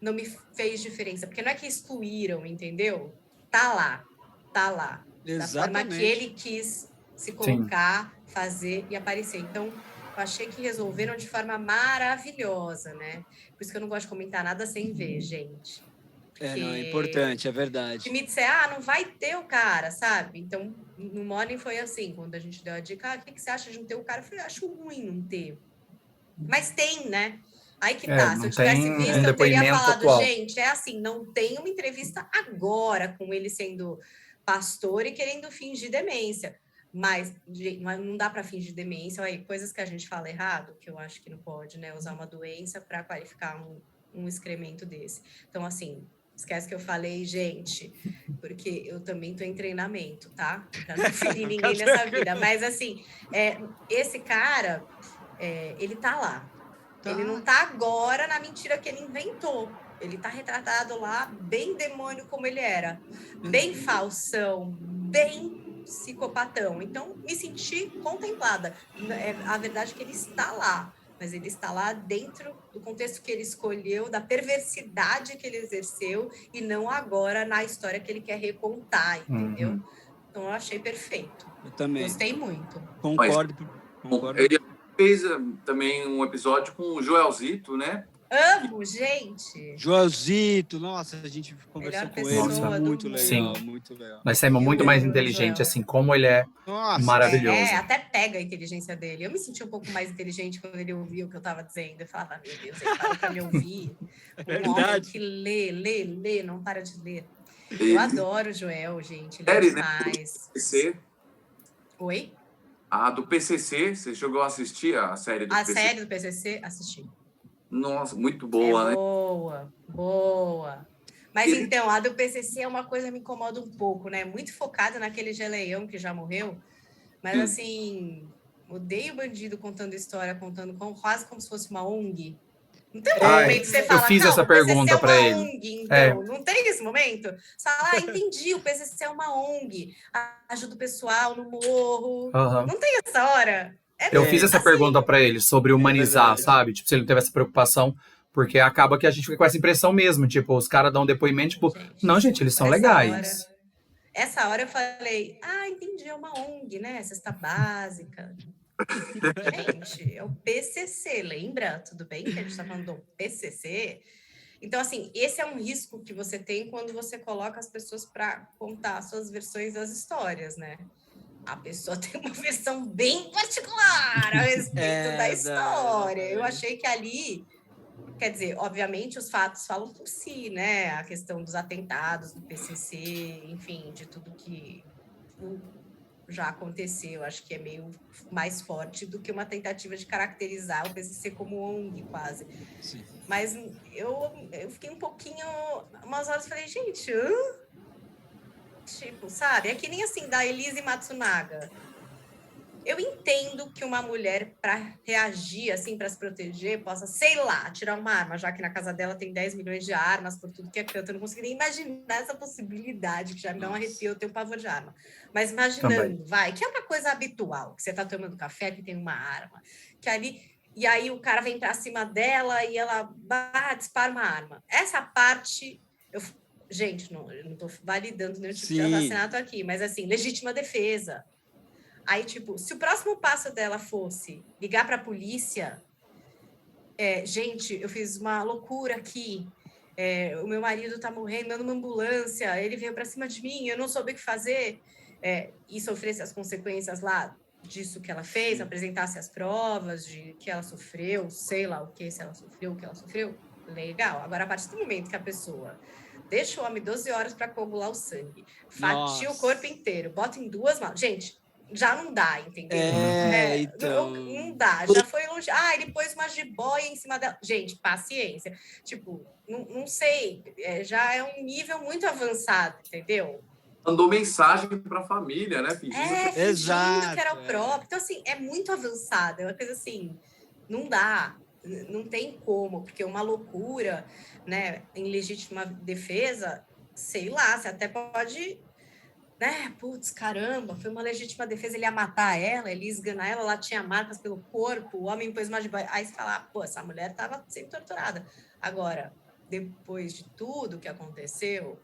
Speaker 4: não me fez diferença, porque não é que excluíram, entendeu? Tá lá.
Speaker 1: Exatamente.
Speaker 4: Da forma que ele quis se colocar, fazer e aparecer. Então, eu achei que resolveram de forma maravilhosa, né? Por isso que eu não gosto de comentar nada sem ver, gente.
Speaker 1: Não, é importante, é verdade.
Speaker 4: Se me disser, não vai ter o cara, sabe? Então, no Morning foi assim, quando a gente deu a dica, o que você acha de não ter o cara? Eu falei, acho ruim não ter. Mas tem, né? Aí que tá, se eu tivesse visto, eu teria falado, gente, é assim, não tem uma entrevista agora com ele sendo pastor e querendo fingir demência. Mas não dá para fingir demência. Aí, coisas que a gente fala errado, que eu acho que não pode, né? Usar uma doença para qualificar um excremento desse. Então, assim, esquece que eu falei, gente, porque eu também estou em treinamento, tá? Para não ferir ninguém nessa vida. Mas, assim, esse cara, ele tá lá.
Speaker 1: Tá.
Speaker 4: Ele não tá agora na mentira que ele inventou. Ele tá retratado lá, bem demônio como ele era. Bem falsão, bem psicopatão. Então, me senti contemplada. A verdade é que ele está lá, mas ele está lá dentro do contexto que ele escolheu, da perversidade que ele exerceu, e não agora na história que ele quer recontar, entendeu?
Speaker 2: Uhum.
Speaker 4: Então, eu achei perfeito.
Speaker 1: Eu também.
Speaker 4: Gostei muito.
Speaker 1: Concordo.
Speaker 3: Ele fez também um episódio com o Joelzito, né?
Speaker 4: Amo, gente!
Speaker 1: Joelzito, nossa, a gente conversou
Speaker 4: Melhor
Speaker 1: com
Speaker 2: pessoa
Speaker 1: ele, muito
Speaker 4: do
Speaker 1: legal,
Speaker 2: mundo.
Speaker 1: muito legal.
Speaker 2: Nós saímos muito
Speaker 4: Eu
Speaker 2: mais
Speaker 4: amo,
Speaker 2: inteligente,
Speaker 4: Joel.
Speaker 2: assim, como ele é
Speaker 1: Nossa,
Speaker 2: maravilhoso.
Speaker 4: Até pega a inteligência dele. Eu me senti um pouco mais inteligente quando ele ouvia o que eu estava dizendo. Eu falava, meu Deus, ele parou para me ouvir. Um homem que lê, não para de ler. Eu adoro o Joel, gente. Ele é
Speaker 3: Série, né?
Speaker 4: demais.
Speaker 3: PCC.
Speaker 4: Oi?
Speaker 3: A do PCC, você chegou a assistir a série do
Speaker 4: A
Speaker 3: PCC?
Speaker 4: série do PCC? Assisti.
Speaker 3: Nossa, muito boa, né?
Speaker 4: Boa. Mas então, a do PCC é uma coisa que me incomoda um pouco, né? Muito focada naquele geleião que já morreu. Mas, assim, odeio bandido contando história, quase como se fosse uma ONG. Não tem um momento que você fala,
Speaker 2: eu fiz essa pergunta para ele.
Speaker 4: ONG, então. Não tem esse momento? Você fala, entendi, o PCC é uma ONG. Ajuda o pessoal no morro.
Speaker 2: Uhum.
Speaker 4: Não tem essa hora?
Speaker 2: Eu fiz essa pergunta para ele sobre humanizar, sabe? Tipo, se ele não teve essa preocupação, porque acaba que a gente fica com essa impressão mesmo. Tipo, os caras dão um depoimento, tipo, não, gente, eles são legais.
Speaker 4: Essa hora eu falei, entendi, é uma ONG, né? Cesta básica. Gente, é o PCC, lembra? Tudo bem que a gente está falando do PCC? Então, assim, esse é um risco que você tem quando você coloca as pessoas para contar suas versões das histórias, né? A pessoa tem uma versão bem particular a respeito da história. Eu achei que ali, quer dizer, obviamente os fatos falam por si, né? A questão dos atentados do PCC, enfim, de tudo que já aconteceu, acho que é meio mais forte do que uma tentativa de caracterizar o PCC como ONG, quase.
Speaker 1: Sim.
Speaker 4: Mas eu fiquei um pouquinho, umas horas, falei, gente, tipo, sabe? É que nem assim, da Elise Matsunaga. Eu entendo que uma mulher, para reagir, assim, para se proteger, possa, sei lá, tirar uma arma, já que na casa dela tem 10 milhões de armas por tudo que é canto. Eu não consegui nem imaginar essa possibilidade, que já me dá um arrepio, eu tenho pavor de arma. Mas imaginando, que é uma coisa habitual, que você tá tomando café, que tem uma arma, que ali... E aí o cara vem para cima dela e ela dispara uma arma. Essa parte... Gente, eu não estou validando nenhum tipo de assassinato aqui, mas assim, legítima defesa. Aí, tipo, se o próximo passo dela fosse ligar para a polícia, gente, eu fiz uma loucura aqui, o meu marido está morrendo numa ambulância, ele veio para cima de mim, eu não soube o que fazer, e sofresse as consequências lá disso que ela fez, apresentasse as provas de que ela sofreu, sei lá o que, se ela sofreu, o que ela sofreu, legal. Agora, a partir do momento que a pessoa deixa o homem 12 horas para coagular o sangue, fatia o corpo inteiro, bota em 2 mãos, gente... Já não dá, entendeu?
Speaker 1: Então...
Speaker 4: Não dá, já foi longe. Ele pôs uma jiboia em cima dela. Gente, paciência. Tipo, não sei, já é um nível muito avançado, entendeu?
Speaker 3: Mandou mensagem para a família, né? Fingindo
Speaker 4: que era o próprio. Então, assim, é muito avançado. É uma coisa assim, não dá. Não tem como, porque uma loucura, né, em legítima defesa, sei lá, você até pode... né? Putz, caramba, foi uma legítima defesa, ele ia matar ela, ele ia esganar ela, ela tinha marcas pelo corpo, o homem pôs mais de banho. Aí você fala, pô, essa mulher estava sendo torturada. Agora, depois de tudo que aconteceu,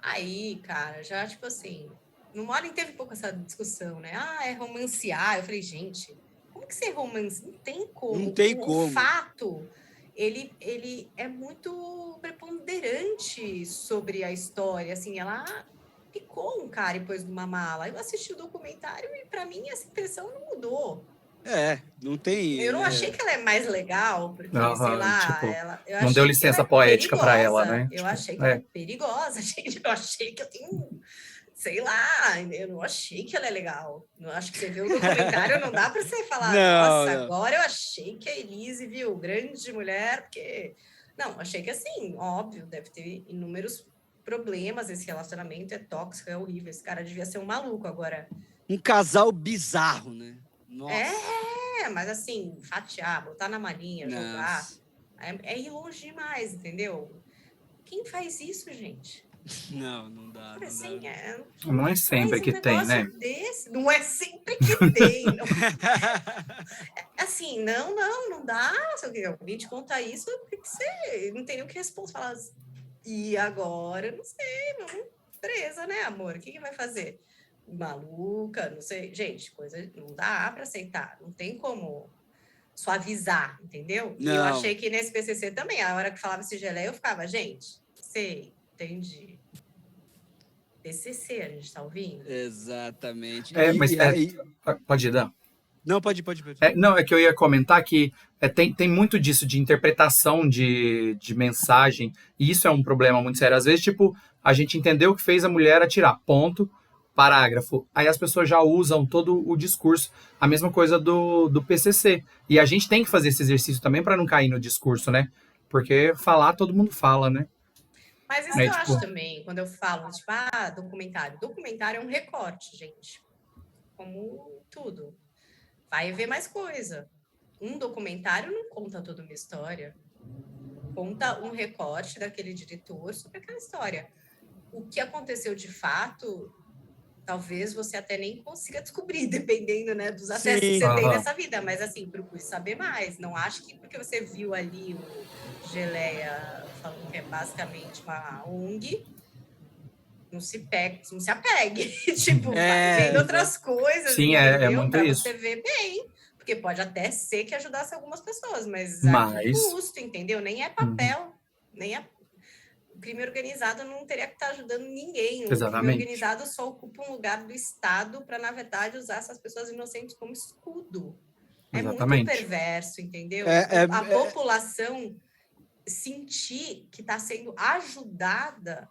Speaker 4: aí, cara, já, tipo assim, no Morning teve um pouco essa discussão, né? É romancear. Eu falei, gente, como que você romanceia? Não tem como.
Speaker 1: Não tem como.
Speaker 4: O fato... Ele é muito preponderante sobre a história, assim, ela... picou um cara e pôs numa mala. Eu assisti o documentário e, para mim, essa impressão não mudou.
Speaker 1: Não tem...
Speaker 4: Eu não achei que ela é mais legal, porque, sei lá...
Speaker 2: Tipo,
Speaker 4: eu
Speaker 2: não deu licença poética para ela, né?
Speaker 4: Eu achei que ela é perigosa, gente. Eu achei que eu tenho sei lá, eu não achei que ela é legal. Não acho que você vê o documentário, não dá para você falar,
Speaker 1: Não,
Speaker 4: nossa,
Speaker 1: não.
Speaker 4: agora eu achei que a Elise, viu, grande mulher, porque... Não, achei que assim, óbvio, deve ter inúmeros problemas, esse relacionamento é tóxico, é horrível, esse cara devia ser um maluco agora.
Speaker 1: Um casal bizarro, né? Nossa.
Speaker 4: Mas assim, fatiar, botar na malinha, jogar,
Speaker 1: Nossa.
Speaker 4: é ir longe demais, entendeu? Quem faz isso, gente?
Speaker 1: Não, não dá, não dá.
Speaker 4: Assim,
Speaker 2: Não é sempre
Speaker 4: faz um
Speaker 2: que tem,
Speaker 4: negócio
Speaker 2: né?
Speaker 4: desse. Não é sempre que tem. Não. Assim, não dá. Se alguém te contar isso, porque você não tem nem o que responder. Fala, e agora? Não sei, vamos presa, né, amor? O que vai fazer? Maluca, não sei. Gente, coisa não dá para aceitar. Não tem como suavizar, entendeu? E eu
Speaker 1: Não.
Speaker 4: achei que nesse PCC também, a hora que falava esse geleia, eu ficava, gente, sei, entendi. PCC, a gente tá ouvindo?
Speaker 1: Exatamente.
Speaker 2: Mas
Speaker 1: E aí.
Speaker 2: pode ir, Dan.
Speaker 1: Não, pode.
Speaker 2: Não, é que eu ia comentar que tem muito disso de interpretação de mensagem, e isso é um problema muito sério. Às vezes, tipo, a gente entendeu o que fez a mulher atirar, ponto, parágrafo. Aí as pessoas já usam todo o discurso, a mesma coisa do PCC. E a gente tem que fazer esse exercício também para não cair no discurso, né? Porque falar, todo mundo fala, né?
Speaker 4: Mas isso que
Speaker 2: Né?
Speaker 4: eu
Speaker 2: Tipo,
Speaker 4: acho também, quando eu falo, tipo, documentário. Documentário é um recorte, gente. Como tudo. Vai ver mais coisa. Um documentário não conta toda uma história. Conta um recorte daquele diretor sobre aquela história. O que aconteceu de fato, talvez você até nem consiga descobrir, dependendo, né, dos acessos que você tem nessa vida. Mas, assim, procure saber mais. Não acho que porque você viu ali o Geleia falando que é basicamente uma ONG, não se apegue. Tipo, vai vendo outras coisas,
Speaker 2: sim, é
Speaker 4: entendeu?
Speaker 2: muito
Speaker 4: Para
Speaker 2: isso.
Speaker 4: você ver bem. Porque pode até ser que ajudasse algumas pessoas, mas a que
Speaker 2: Mas,
Speaker 4: custo, entendeu? Nem é papel, nem é... O crime organizado não teria que estar ajudando ninguém. O crime
Speaker 2: exatamente.
Speaker 4: organizado só ocupa um lugar do Estado para, na verdade, usar essas pessoas inocentes como escudo. É muito
Speaker 2: Exatamente.
Speaker 4: perverso, entendeu?
Speaker 1: É,
Speaker 4: A população sentir que está sendo ajudada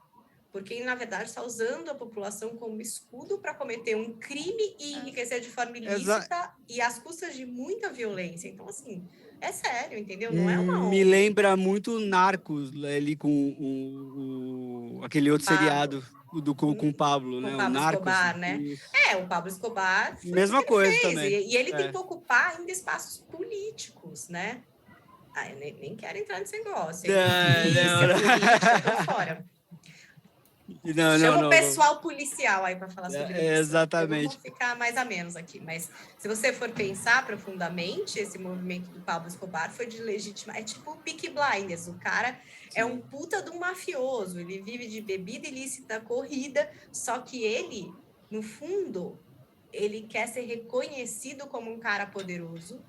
Speaker 4: porque, na verdade, está usando a população como escudo para cometer um crime e enriquecer de forma ilícita e às custas de muita violência. Então, assim, é sério, entendeu? Não é uma
Speaker 1: Me
Speaker 4: ONG.
Speaker 1: lembra muito Narcos, ali com aquele outro
Speaker 4: Pablo.
Speaker 1: seriado com o Pablo,
Speaker 4: Com
Speaker 1: né?
Speaker 4: o
Speaker 1: O
Speaker 4: Pablo
Speaker 1: Narcos.
Speaker 4: Escobar, né? O Pablo Escobar foi isso
Speaker 1: Mesma
Speaker 4: que ele
Speaker 1: coisa
Speaker 4: fez.
Speaker 1: também.
Speaker 4: E ele tentou ocupar ainda espaços políticos, né? Eu nem quero entrar nesse negócio. Polícia, tô fora. Chama o
Speaker 1: Não.
Speaker 4: pessoal policial aí para falar sobre isso.
Speaker 1: Exatamente.
Speaker 4: Vamos ficar mais a menos aqui. Mas se você for pensar profundamente, esse movimento do Pablo Escobar foi de legitimar. É tipo o Peaky Blinders. O cara é um puta de um mafioso. Ele vive de bebida ilícita, corrida. Só que ele, no fundo, ele quer ser reconhecido como um cara poderoso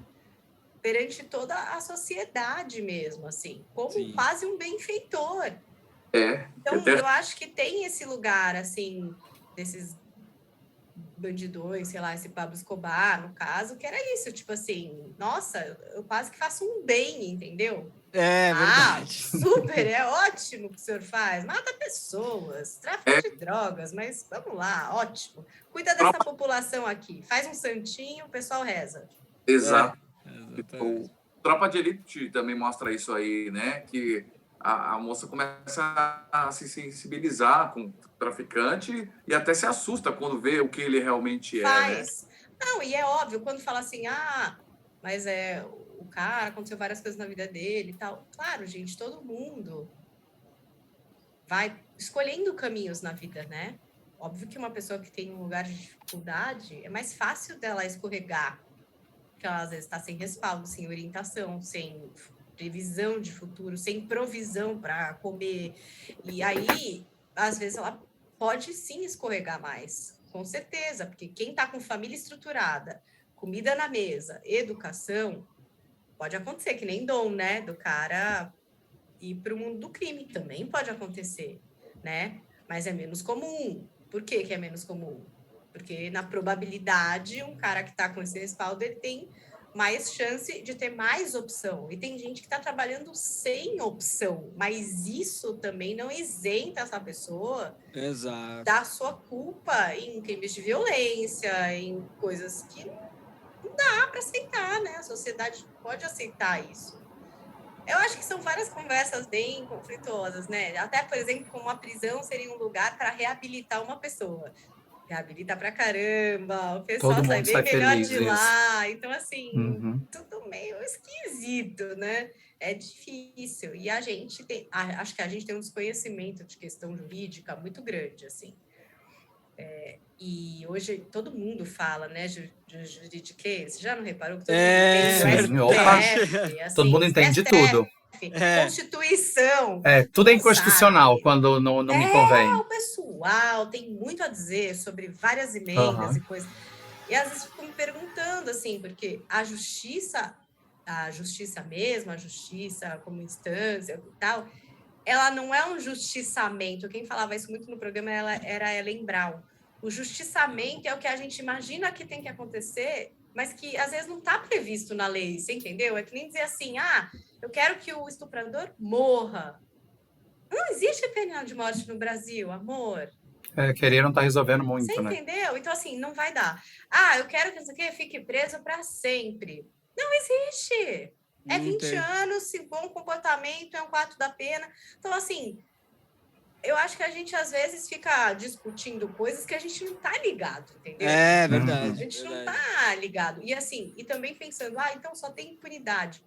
Speaker 4: perante toda a sociedade mesmo, assim, como quase um benfeitor. Então, eu acho que tem esse lugar, assim, desses bandidões, sei lá, esse Pablo Escobar, no caso, que era isso, tipo assim, nossa, eu quase que faço um bem, entendeu?
Speaker 1: Verdade.
Speaker 4: Super, é ótimo o que o senhor faz, mata pessoas, tráfico de drogas, mas vamos lá, ótimo. Cuida dessa população aqui, faz um santinho, o pessoal reza.
Speaker 3: Exato. O Tropa de Elite também mostra isso aí, né? Que a moça começa a se sensibilizar com o traficante e até se assusta quando vê o que ele realmente é, né?
Speaker 4: Não, e é óbvio, quando fala assim, mas o cara, aconteceu várias coisas na vida dele e tal. Claro, gente, todo mundo vai escolhendo caminhos na vida, né? Óbvio que uma pessoa que tem um lugar de dificuldade, é mais fácil dela escorregar, porque ela às vezes está sem respaldo, sem orientação, sem previsão de futuro, sem provisão para comer. E aí, às vezes, ela pode sim escorregar mais, com certeza, porque quem está com família estruturada, comida na mesa, educação, pode acontecer, que nem dom, né? Do cara ir para o mundo do crime, também pode acontecer, né? Mas é menos comum. Por que é menos comum? Porque na probabilidade, um cara que está com esse respaldo, ele tem mais chance de ter mais opção. E tem gente que está trabalhando sem opção, mas isso também não isenta essa pessoa
Speaker 1: Exato.
Speaker 4: da sua culpa em crimes de violência, em coisas que não dá para aceitar, né? A sociedade pode aceitar isso. Eu acho que são várias conversas bem conflituosas, né? Até, por exemplo, como a prisão seria um lugar para reabilitar uma pessoa. Reabilita pra caramba, o pessoal
Speaker 2: Todo
Speaker 4: sai
Speaker 2: mundo
Speaker 4: bem
Speaker 2: sai
Speaker 4: melhor
Speaker 2: feliz,
Speaker 4: de lá. Então, assim,
Speaker 2: Uhum.
Speaker 4: tudo meio esquisito, né? É difícil. E a gente tem, acho que a gente tem um desconhecimento de questão jurídica muito grande, assim. E hoje todo mundo fala, né, de juridiquês. Você já não reparou que todo mundo
Speaker 2: Sim,
Speaker 4: entende o
Speaker 2: opa.
Speaker 4: STF, assim,
Speaker 2: Todo mundo entende
Speaker 4: STF,
Speaker 2: tudo.
Speaker 4: Constituição,
Speaker 2: Tudo é
Speaker 4: não
Speaker 2: inconstitucional
Speaker 4: sabe.
Speaker 2: quando não me convém.
Speaker 4: O pessoal tem muito a dizer sobre várias emendas
Speaker 2: Aham.
Speaker 4: e coisas. E às vezes ficam me perguntando, assim, porque a justiça mesmo, a justiça como instância e tal, ela não é um justiçamento. Quem falava isso muito no programa era a Ellen Brown. O justiçamento é o que a gente imagina que tem que acontecer, mas que às vezes não está previsto na lei, você entendeu? É que nem dizer assim, eu quero que o estuprador morra. Não existe pena de morte no Brasil, amor.
Speaker 2: Querer não tá resolvendo muito,
Speaker 4: Você
Speaker 2: né?
Speaker 4: entendeu? Então, assim, não vai dar. Eu quero que isso aqui fique preso para sempre. Não existe. É 20 anos, se bom comportamento, é um quarto da pena. Então, assim, eu acho que a gente, às vezes, fica discutindo coisas que a gente não tá ligado, entendeu?
Speaker 1: É verdade.
Speaker 4: A gente não tá ligado. E, assim, e também pensando, então só tem impunidade.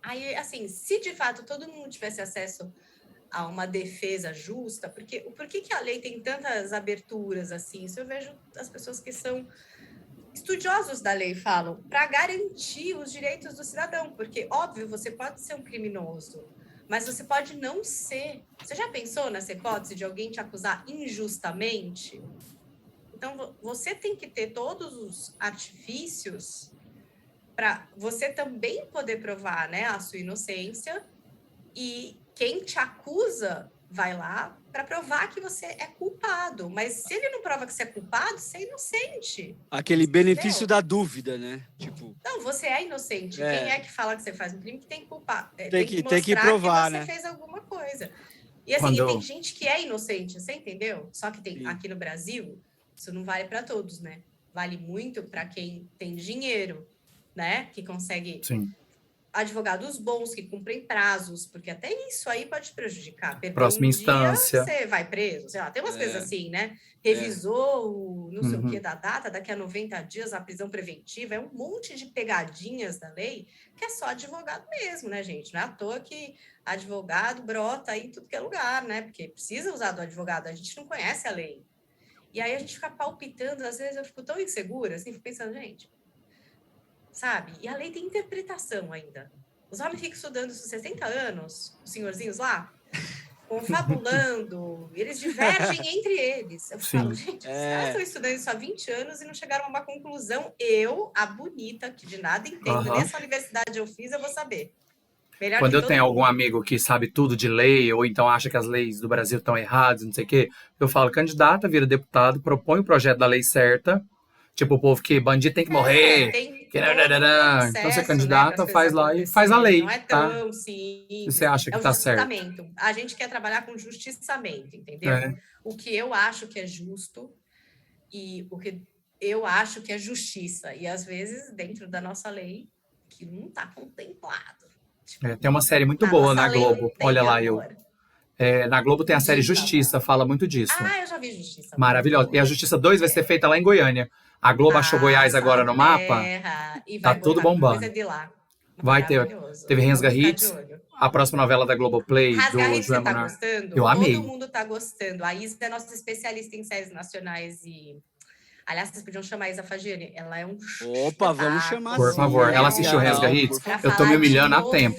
Speaker 4: Aí, assim, se de fato todo mundo tivesse acesso a uma defesa justa, porque por que a lei tem tantas aberturas assim? Isso eu vejo as pessoas que são estudiosos da lei falam, para garantir os direitos do cidadão, porque, óbvio, você pode ser um criminoso, mas você pode não ser. Você já pensou nessa hipótese de alguém te acusar injustamente? Então, você tem que ter todos os artifícios para você também poder provar, né, a sua inocência, e quem te acusa vai lá para provar que você é culpado. Mas se ele não prova que você é culpado, você é inocente.
Speaker 1: Aquele benefício da dúvida, né? Tipo,
Speaker 4: não, você é inocente. Quem é que fala que você faz um crime que tem que culpar?
Speaker 1: Tem que
Speaker 4: mostrar
Speaker 1: provar,
Speaker 4: que você
Speaker 1: né?
Speaker 4: fez alguma coisa. E assim, tem gente que é inocente, você entendeu? Só que tem aqui no Brasil, isso não vale para todos, né? Vale muito para quem tem dinheiro, né? Que consegue...
Speaker 2: Sim.
Speaker 4: Advogados bons que cumprem prazos, porque até isso aí pode prejudicar.
Speaker 2: Próxima instância.
Speaker 4: Você vai preso, sei lá, tem umas coisas assim, né? Revisou o não sei o que da data, daqui a 90 dias a prisão preventiva, é um monte de pegadinhas da lei que é só advogado mesmo, né, gente? Não é à toa que advogado brota aí em tudo que é lugar, né? Porque precisa usar do advogado, a gente não conhece a lei. E aí a gente fica palpitando, às vezes eu fico tão insegura, assim, fico pensando, gente, sabe? E a lei tem interpretação ainda. Os homens ficam estudando isso 60 anos, os senhorzinhos lá, confabulando, eles divergem entre eles. Eu falo, gente, os caras estão estudando isso há 20 anos e não chegaram a uma conclusão. Eu, a bonita, que de nada entendo, nessa universidade eu fiz, eu vou saber. Melhor
Speaker 2: Quando
Speaker 4: que
Speaker 2: eu
Speaker 4: todo
Speaker 2: tenho
Speaker 4: mundo.
Speaker 2: algum amigo que sabe tudo de lei, ou então acha que as leis do Brasil estão erradas, não sei o quê, eu falo, candidata, vira deputado, propõe o projeto da lei certa. Tipo, o povo que bandido tem que morrer. Então você candidata, faz lá e faz a lei.
Speaker 4: Não é
Speaker 2: tá?
Speaker 4: tão simples.
Speaker 2: E você acha que
Speaker 4: é o
Speaker 2: tá certo.
Speaker 4: justiçamento. A gente quer trabalhar com justiçamento, entendeu? O que eu acho que é justo e o que eu acho que é justiça. E às vezes, dentro da nossa lei, que não está contemplado. Tipo,
Speaker 2: tem uma série muito boa na Globo. Olha lá,
Speaker 4: amor.
Speaker 2: Na Globo tem a série Justiça, fala muito disso.
Speaker 4: Eu já vi Justiça.
Speaker 2: Maravilhosa. E a Justiça 2 vai ser feita lá em Goiânia. A Globo achou Goiás agora no mapa.
Speaker 4: E
Speaker 2: tá
Speaker 4: vai
Speaker 2: tudo bombando.
Speaker 4: Coisa de lá.
Speaker 2: Vai ter. Teve Rensga Hits, a próxima novela da Globoplay do João
Speaker 4: tá
Speaker 2: Emanuel.
Speaker 4: gostando?
Speaker 2: Eu amei.
Speaker 4: Todo mundo tá gostando. A Isa é nossa especialista em séries nacionais e... Aliás, vocês podiam chamar a Isa Fagiani. Ela é um
Speaker 1: Opa, vamos chamar.
Speaker 2: Por favor. Ela assistiu Rensga Hits? Eu tô me humilhando há tempo.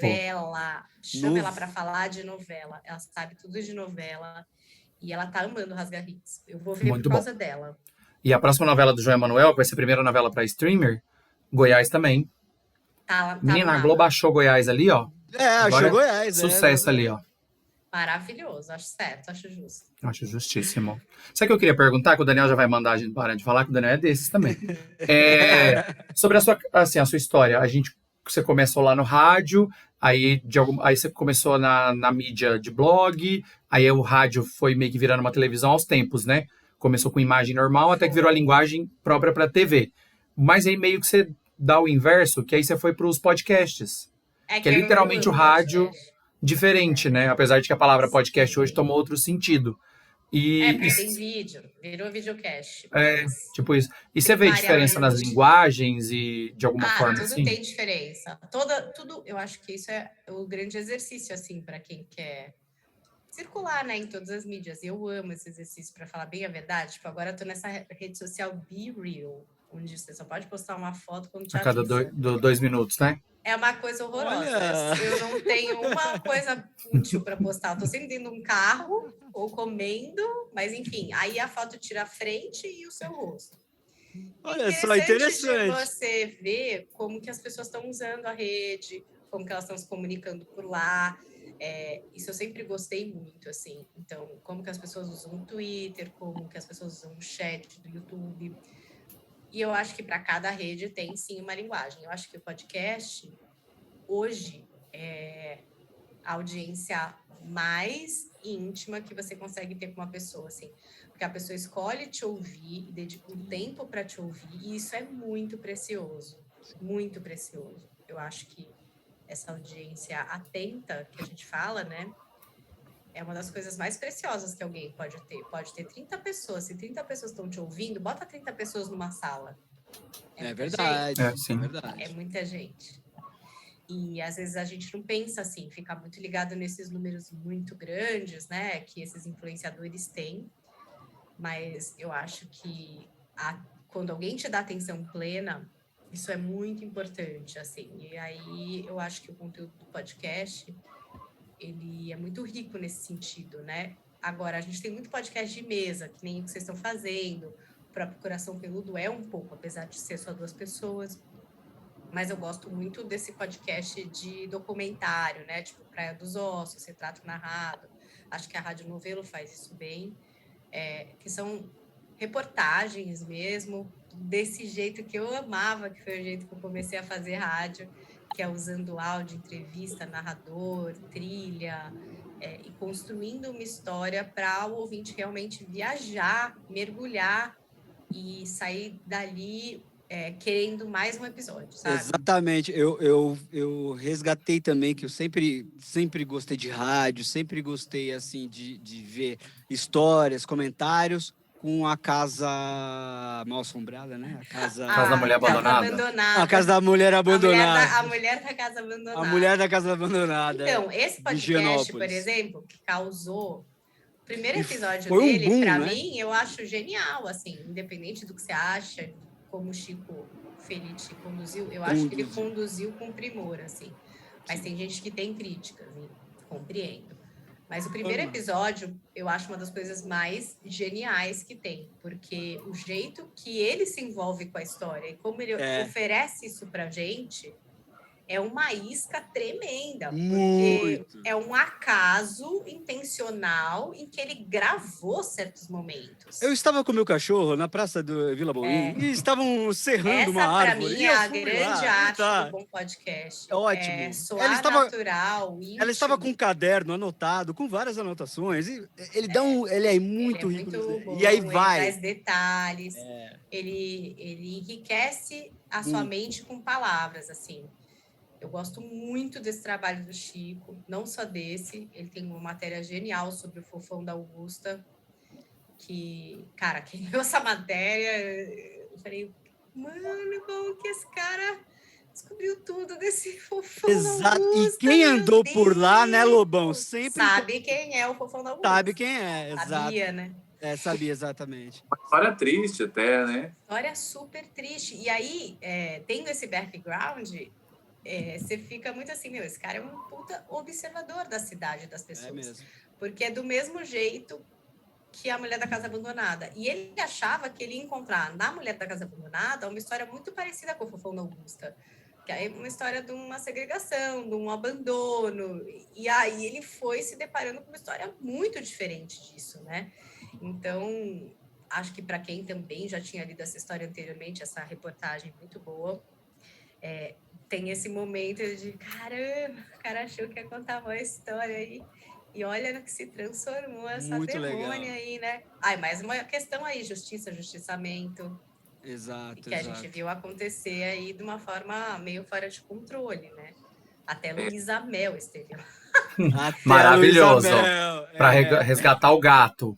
Speaker 4: Chama ela pra falar de novela. Ela sabe tudo de novela. E ela tá amando Rasga Hits. Eu vou ver por causa dela.
Speaker 2: E a próxima novela do João Emanuel, que vai ser a primeira novela pra streamer, Goiás também. Menina, a Globo achou Goiás ali, ó.
Speaker 1: Achou Goiás.
Speaker 2: Sucesso ali, ó.
Speaker 4: Maravilhoso, acho certo, acho justo.
Speaker 2: Acho justíssimo. Sabe o que eu queria perguntar? Que o Daniel já vai mandar a gente parar de falar, que o Daniel é desses também. Sobre a sua história. Você começou lá no rádio, aí você começou na mídia de blog, aí o rádio foi meio que virando uma televisão aos tempos, né? Começou com imagem normal, até que virou a linguagem própria para TV. Mas aí meio que você dá o inverso, que aí você foi para os podcasts. Que é
Speaker 4: eu
Speaker 2: literalmente o
Speaker 4: amo
Speaker 2: rádio
Speaker 4: podcast.
Speaker 2: diferente, né? Apesar de que a palavra podcast hoje tomou outro sentido.
Speaker 4: Porque tem vídeo, virou videocast. Mas
Speaker 2: tipo isso. E você
Speaker 4: tem
Speaker 2: vê diferença nas
Speaker 4: variamente.
Speaker 2: linguagens e de alguma forma
Speaker 4: Tudo
Speaker 2: assim?
Speaker 4: tem diferença. Tudo, eu acho que isso é o grande exercício, assim, para quem quer circular, né, em todas as mídias. Eu amo esse exercício, para falar bem a verdade. Tipo, agora eu tô nessa rede social Be Real, onde você só pode postar uma foto quando te
Speaker 2: A cada
Speaker 4: avisa.
Speaker 2: 2 minutos, né?
Speaker 4: É uma coisa horrorosa.
Speaker 1: Olha!
Speaker 4: Eu não tenho uma coisa útil para postar. Eu tô sempre dentro de um carro ou comendo, mas enfim, aí a foto tira a frente e o seu rosto.
Speaker 1: Olha só, interessante.
Speaker 4: De você ver como que as pessoas estão usando a rede, como que elas estão se comunicando por lá. Isso eu sempre gostei muito, assim. Então, como que as pessoas usam o Twitter, como que as pessoas usam o chat do YouTube. E eu acho que para cada rede tem, sim, uma linguagem. Eu acho que o podcast, hoje, é a audiência mais íntima que você consegue ter com uma pessoa, assim. Porque a pessoa escolhe te ouvir, dedica um tempo para te ouvir, e isso é muito precioso. Muito precioso. Eu acho que essa audiência atenta que a gente fala, né? É uma das coisas mais preciosas que alguém pode ter. Pode ter 30 pessoas. Se 30 pessoas estão te ouvindo, bota 30 pessoas numa sala.
Speaker 1: É verdade.
Speaker 2: Sim.
Speaker 1: É verdade.
Speaker 4: É muita gente. E às vezes a gente não pensa assim, fica muito ligado nesses números muito grandes, né? Que esses influenciadores têm. Mas eu acho que quando alguém te dá atenção plena, isso é muito importante, assim. E aí eu acho que o conteúdo do podcast, ele é muito rico nesse sentido, né? Agora, a gente tem muito podcast de mesa, que nem o que vocês estão fazendo. O próprio Coração Peludo é um pouco, apesar de ser só 2 pessoas. Mas eu gosto muito desse podcast de documentário, né? Tipo Praia dos Ossos, Retrato Narrado. Acho que a Rádio Novelo faz isso bem. Que são reportagens mesmo, desse jeito que eu amava, que foi o jeito que eu comecei a fazer rádio, que é usando áudio, entrevista, narrador, trilha, e construindo uma história para o ouvinte realmente viajar, mergulhar e sair dali querendo mais um episódio, sabe?
Speaker 1: Exatamente. Eu resgatei também que eu sempre gostei de rádio, sempre gostei assim de ver histórias, comentários com a casa mal assombrada, né?
Speaker 2: Casa da Mulher Abandonada.
Speaker 1: A casa da mulher abandonada.
Speaker 4: A mulher da casa abandonada.
Speaker 1: A mulher da casa abandonada.
Speaker 4: Então, esse podcast, por exemplo, que causou o primeiro episódio
Speaker 1: foi
Speaker 4: dele,
Speaker 1: boom,
Speaker 4: para
Speaker 1: né?
Speaker 4: mim, eu acho genial, assim, independente do que você acha, como o Chico Felice conduziu, eu acho que ele conduziu com primor, assim. Mas tem gente que tem críticas, e compreendo. Mas o primeiro episódio, eu acho uma das coisas mais geniais que tem, porque o jeito que ele se envolve com a história e como ele oferece isso pra gente é uma isca tremenda. Porque é um acaso intencional em que ele gravou certos momentos.
Speaker 1: Eu estava com meu cachorro na praça do Vila Boim e estavam serrando uma árvore.
Speaker 4: Essa, para mim, é a grande arte do bom podcast.
Speaker 1: Ótimo.
Speaker 4: Soar natural, íntimo.
Speaker 1: Ela estava com um caderno anotado, com várias anotações. E ele é muito rico.
Speaker 4: Bom,
Speaker 1: e aí vai.
Speaker 4: Ele traz detalhes. Ele enriquece a sua mente com palavras, assim. Eu gosto muito desse trabalho do Chico, não só desse. Ele tem uma matéria genial sobre o Fofão da Augusta, que, cara, quem leu essa matéria, eu falei, mano, como que esse cara descobriu tudo desse Fofão da Augusta?
Speaker 1: E quem andou por lá, né, Lobão? Sempre
Speaker 4: sabe quem é o Fofão da Augusta.
Speaker 1: Sabe quem é, exato.
Speaker 4: Sabia, né?
Speaker 1: Sabia exatamente.
Speaker 3: Uma história triste até, né?
Speaker 4: História super triste. E aí, tendo esse background... você fica muito assim, meu, esse cara é um puta observador da cidade, das pessoas.
Speaker 1: Mesmo.
Speaker 4: Porque é do mesmo jeito que a Mulher da Casa Abandonada. E ele achava que ele ia encontrar na Mulher da Casa Abandonada uma história muito parecida com o Fofão da Augusta. Que é uma história de uma segregação, de um abandono. E aí ele foi se deparando com uma história muito diferente disso, né? Então, acho que para quem também já tinha lido essa história anteriormente, essa reportagem muito boa, tem esse momento de, caramba, o cara achou que ia contar uma história aí. E olha no que se transformou essa
Speaker 1: Muito
Speaker 4: demônia
Speaker 1: legal.
Speaker 4: aí, né? Ai, mais uma questão aí, justiça, justiçamento,
Speaker 1: Exato,
Speaker 4: que a gente viu acontecer aí de uma forma meio fora de controle, né? Até Luísa Mel esteve lá.
Speaker 1: Até
Speaker 2: Maravilhoso.
Speaker 1: A Luísa Mel.
Speaker 2: Pra resgatar o gato.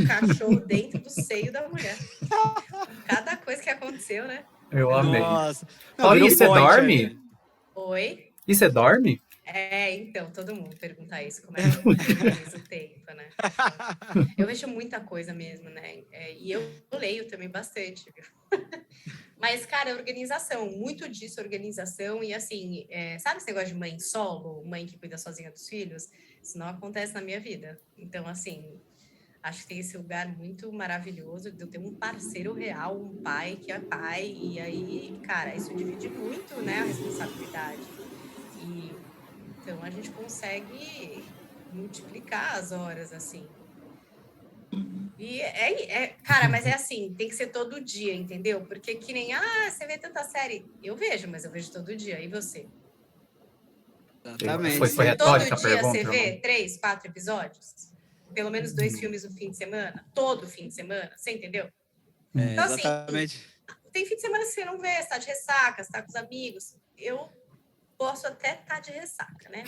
Speaker 4: Cachorro dentro do seio da mulher. Cada coisa que aconteceu, né?
Speaker 2: Eu amei.
Speaker 1: Nossa.
Speaker 2: Paulinha,
Speaker 1: virou
Speaker 2: você
Speaker 1: point
Speaker 2: dorme?
Speaker 1: ali.
Speaker 4: Oi?
Speaker 2: E você dorme?
Speaker 4: Então, todo mundo pergunta isso, como é que eu organizo o tempo, né? Eu vejo muita coisa mesmo, né? E eu leio também bastante, viu? Mas, cara, organização, muito disso, organização, e assim, sabe esse negócio de mãe solo, mãe que cuida sozinha dos filhos? Isso não acontece na minha vida. Então, assim, acho que tem esse lugar muito maravilhoso de eu ter um parceiro real, um pai que é pai, e aí, cara, isso divide muito, né, a responsabilidade. E então a gente consegue multiplicar as horas, assim. E cara, mas é assim, tem que ser todo dia, entendeu? Porque que nem, você vê tanta série. Eu vejo, mas eu vejo todo dia. E você?
Speaker 1: Exatamente.
Speaker 2: Foi retórica
Speaker 4: Todo
Speaker 2: a
Speaker 4: dia
Speaker 2: pergunta?
Speaker 4: você vê 3, 4 episódios? Pelo menos 2 filmes no fim de semana? Todo fim de semana? Você entendeu? Então, assim,
Speaker 1: Exatamente.
Speaker 4: tem fim de semana que você não vê, você tá de ressaca, você tá com os amigos. Eu posso até estar de ressaca, né?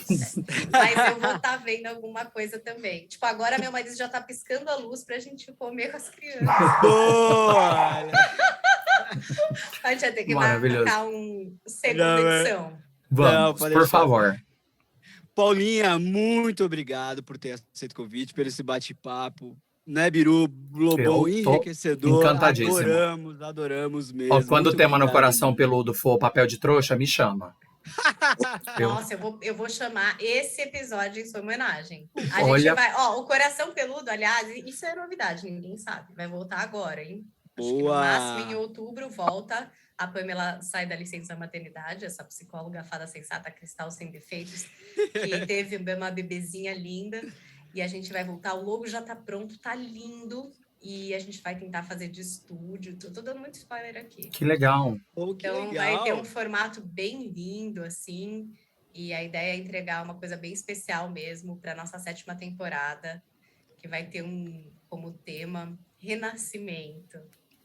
Speaker 4: Mas eu vou estar vendo alguma coisa também. Tipo, agora meu marido já tá piscando a luz pra gente comer com as crianças.
Speaker 1: Boa!
Speaker 4: A gente vai ter que
Speaker 2: Maravilhoso.
Speaker 4: marcar um segunda edição.
Speaker 2: Vamos,
Speaker 1: pode
Speaker 2: por
Speaker 1: deixar.
Speaker 2: favor.
Speaker 1: Paulinha, muito obrigado por ter aceito o convite, por esse bate-papo. Né, Biru? Lobão
Speaker 2: Eu tô
Speaker 1: enriquecedor.
Speaker 2: encantadíssimo.
Speaker 1: Adoramos mesmo.
Speaker 2: Ó, quando o
Speaker 1: Muito
Speaker 2: tema no
Speaker 1: obrigado
Speaker 2: coração
Speaker 1: mesmo.
Speaker 2: peludo for papel de trouxa, me chama.
Speaker 4: Nossa, eu vou chamar esse episódio em sua homenagem. A
Speaker 2: Olha.
Speaker 4: gente vai... Ó, o coração peludo, aliás, isso é novidade, ninguém sabe. Vai voltar agora, hein? Acho que no máximo em outubro volta. A Pamela sai da licença maternidade, essa psicóloga fada sensata, cristal sem defeitos, que teve uma bebezinha linda. E a gente vai voltar. O logo já tá pronto, tá lindo. E a gente vai tentar fazer de estúdio. Tô dando muito spoiler aqui.
Speaker 2: Que legal.
Speaker 4: Então vai ter um formato bem lindo, assim. E a ideia é entregar uma coisa bem especial mesmo para nossa 7ª temporada, que vai ter como tema Renascimento.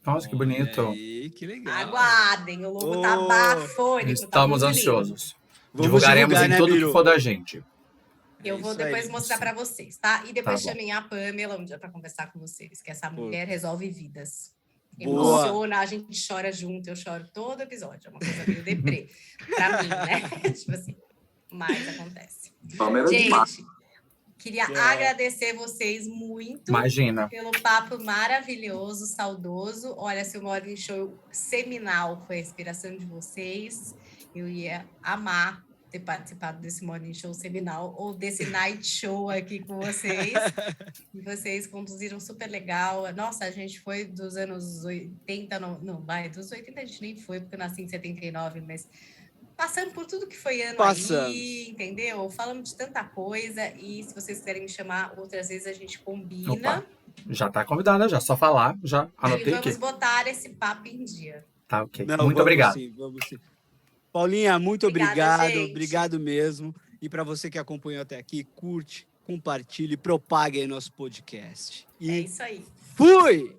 Speaker 2: Nossa, que bonito.
Speaker 1: Aí, que legal.
Speaker 4: Aguardem, o logo tá bafônico.
Speaker 2: Estamos
Speaker 4: tá muito
Speaker 2: ansiosos.
Speaker 1: Vamos
Speaker 2: Divulgaremos
Speaker 1: divulgar,
Speaker 2: em
Speaker 1: né,
Speaker 2: tudo
Speaker 1: Biru?
Speaker 2: que for da gente.
Speaker 4: Eu vou
Speaker 1: isso
Speaker 4: depois
Speaker 1: aí.
Speaker 4: mostrar para vocês, tá? E depois
Speaker 2: Tá bom.
Speaker 4: chamem a Pamela um dia para conversar com vocês, que essa mulher resolve vidas.
Speaker 1: Boa.
Speaker 4: Emociona, a gente chora junto, eu choro todo episódio. É uma coisa meio deprê pra mim, né? Tipo assim, mas acontece.
Speaker 3: Palmeiras demais.
Speaker 4: Gente, queria agradecer vocês muito
Speaker 2: Imagina.
Speaker 4: pelo papo maravilhoso, saudoso. Olha, se o Morning Show seminal foi a inspiração de vocês, eu ia amar ter participado desse Morning Show seminal ou desse Night Show aqui com vocês. E vocês conduziram super legal. Nossa, a gente foi dos anos 80, não, dos 80 a gente nem foi, porque eu nasci em 79, mas passando por tudo que foi ano aí, entendeu? Falamos de tanta coisa, e se vocês quiserem me chamar outras vezes, a gente combina.
Speaker 2: Opa, já tá convidada, já. Só falar, já anotei
Speaker 4: e
Speaker 2: aqui.
Speaker 4: vamos botar esse papo em dia.
Speaker 2: Tá, ok.
Speaker 1: Não,
Speaker 2: Muito obrigado.
Speaker 1: Sim, vamos sim. Paulinha, muito
Speaker 4: Obrigada,
Speaker 1: obrigado.
Speaker 4: gente.
Speaker 1: Obrigado mesmo. E para você que acompanhou até aqui, curte, compartilhe, propague aí nosso podcast.
Speaker 4: É isso aí.
Speaker 1: Fui!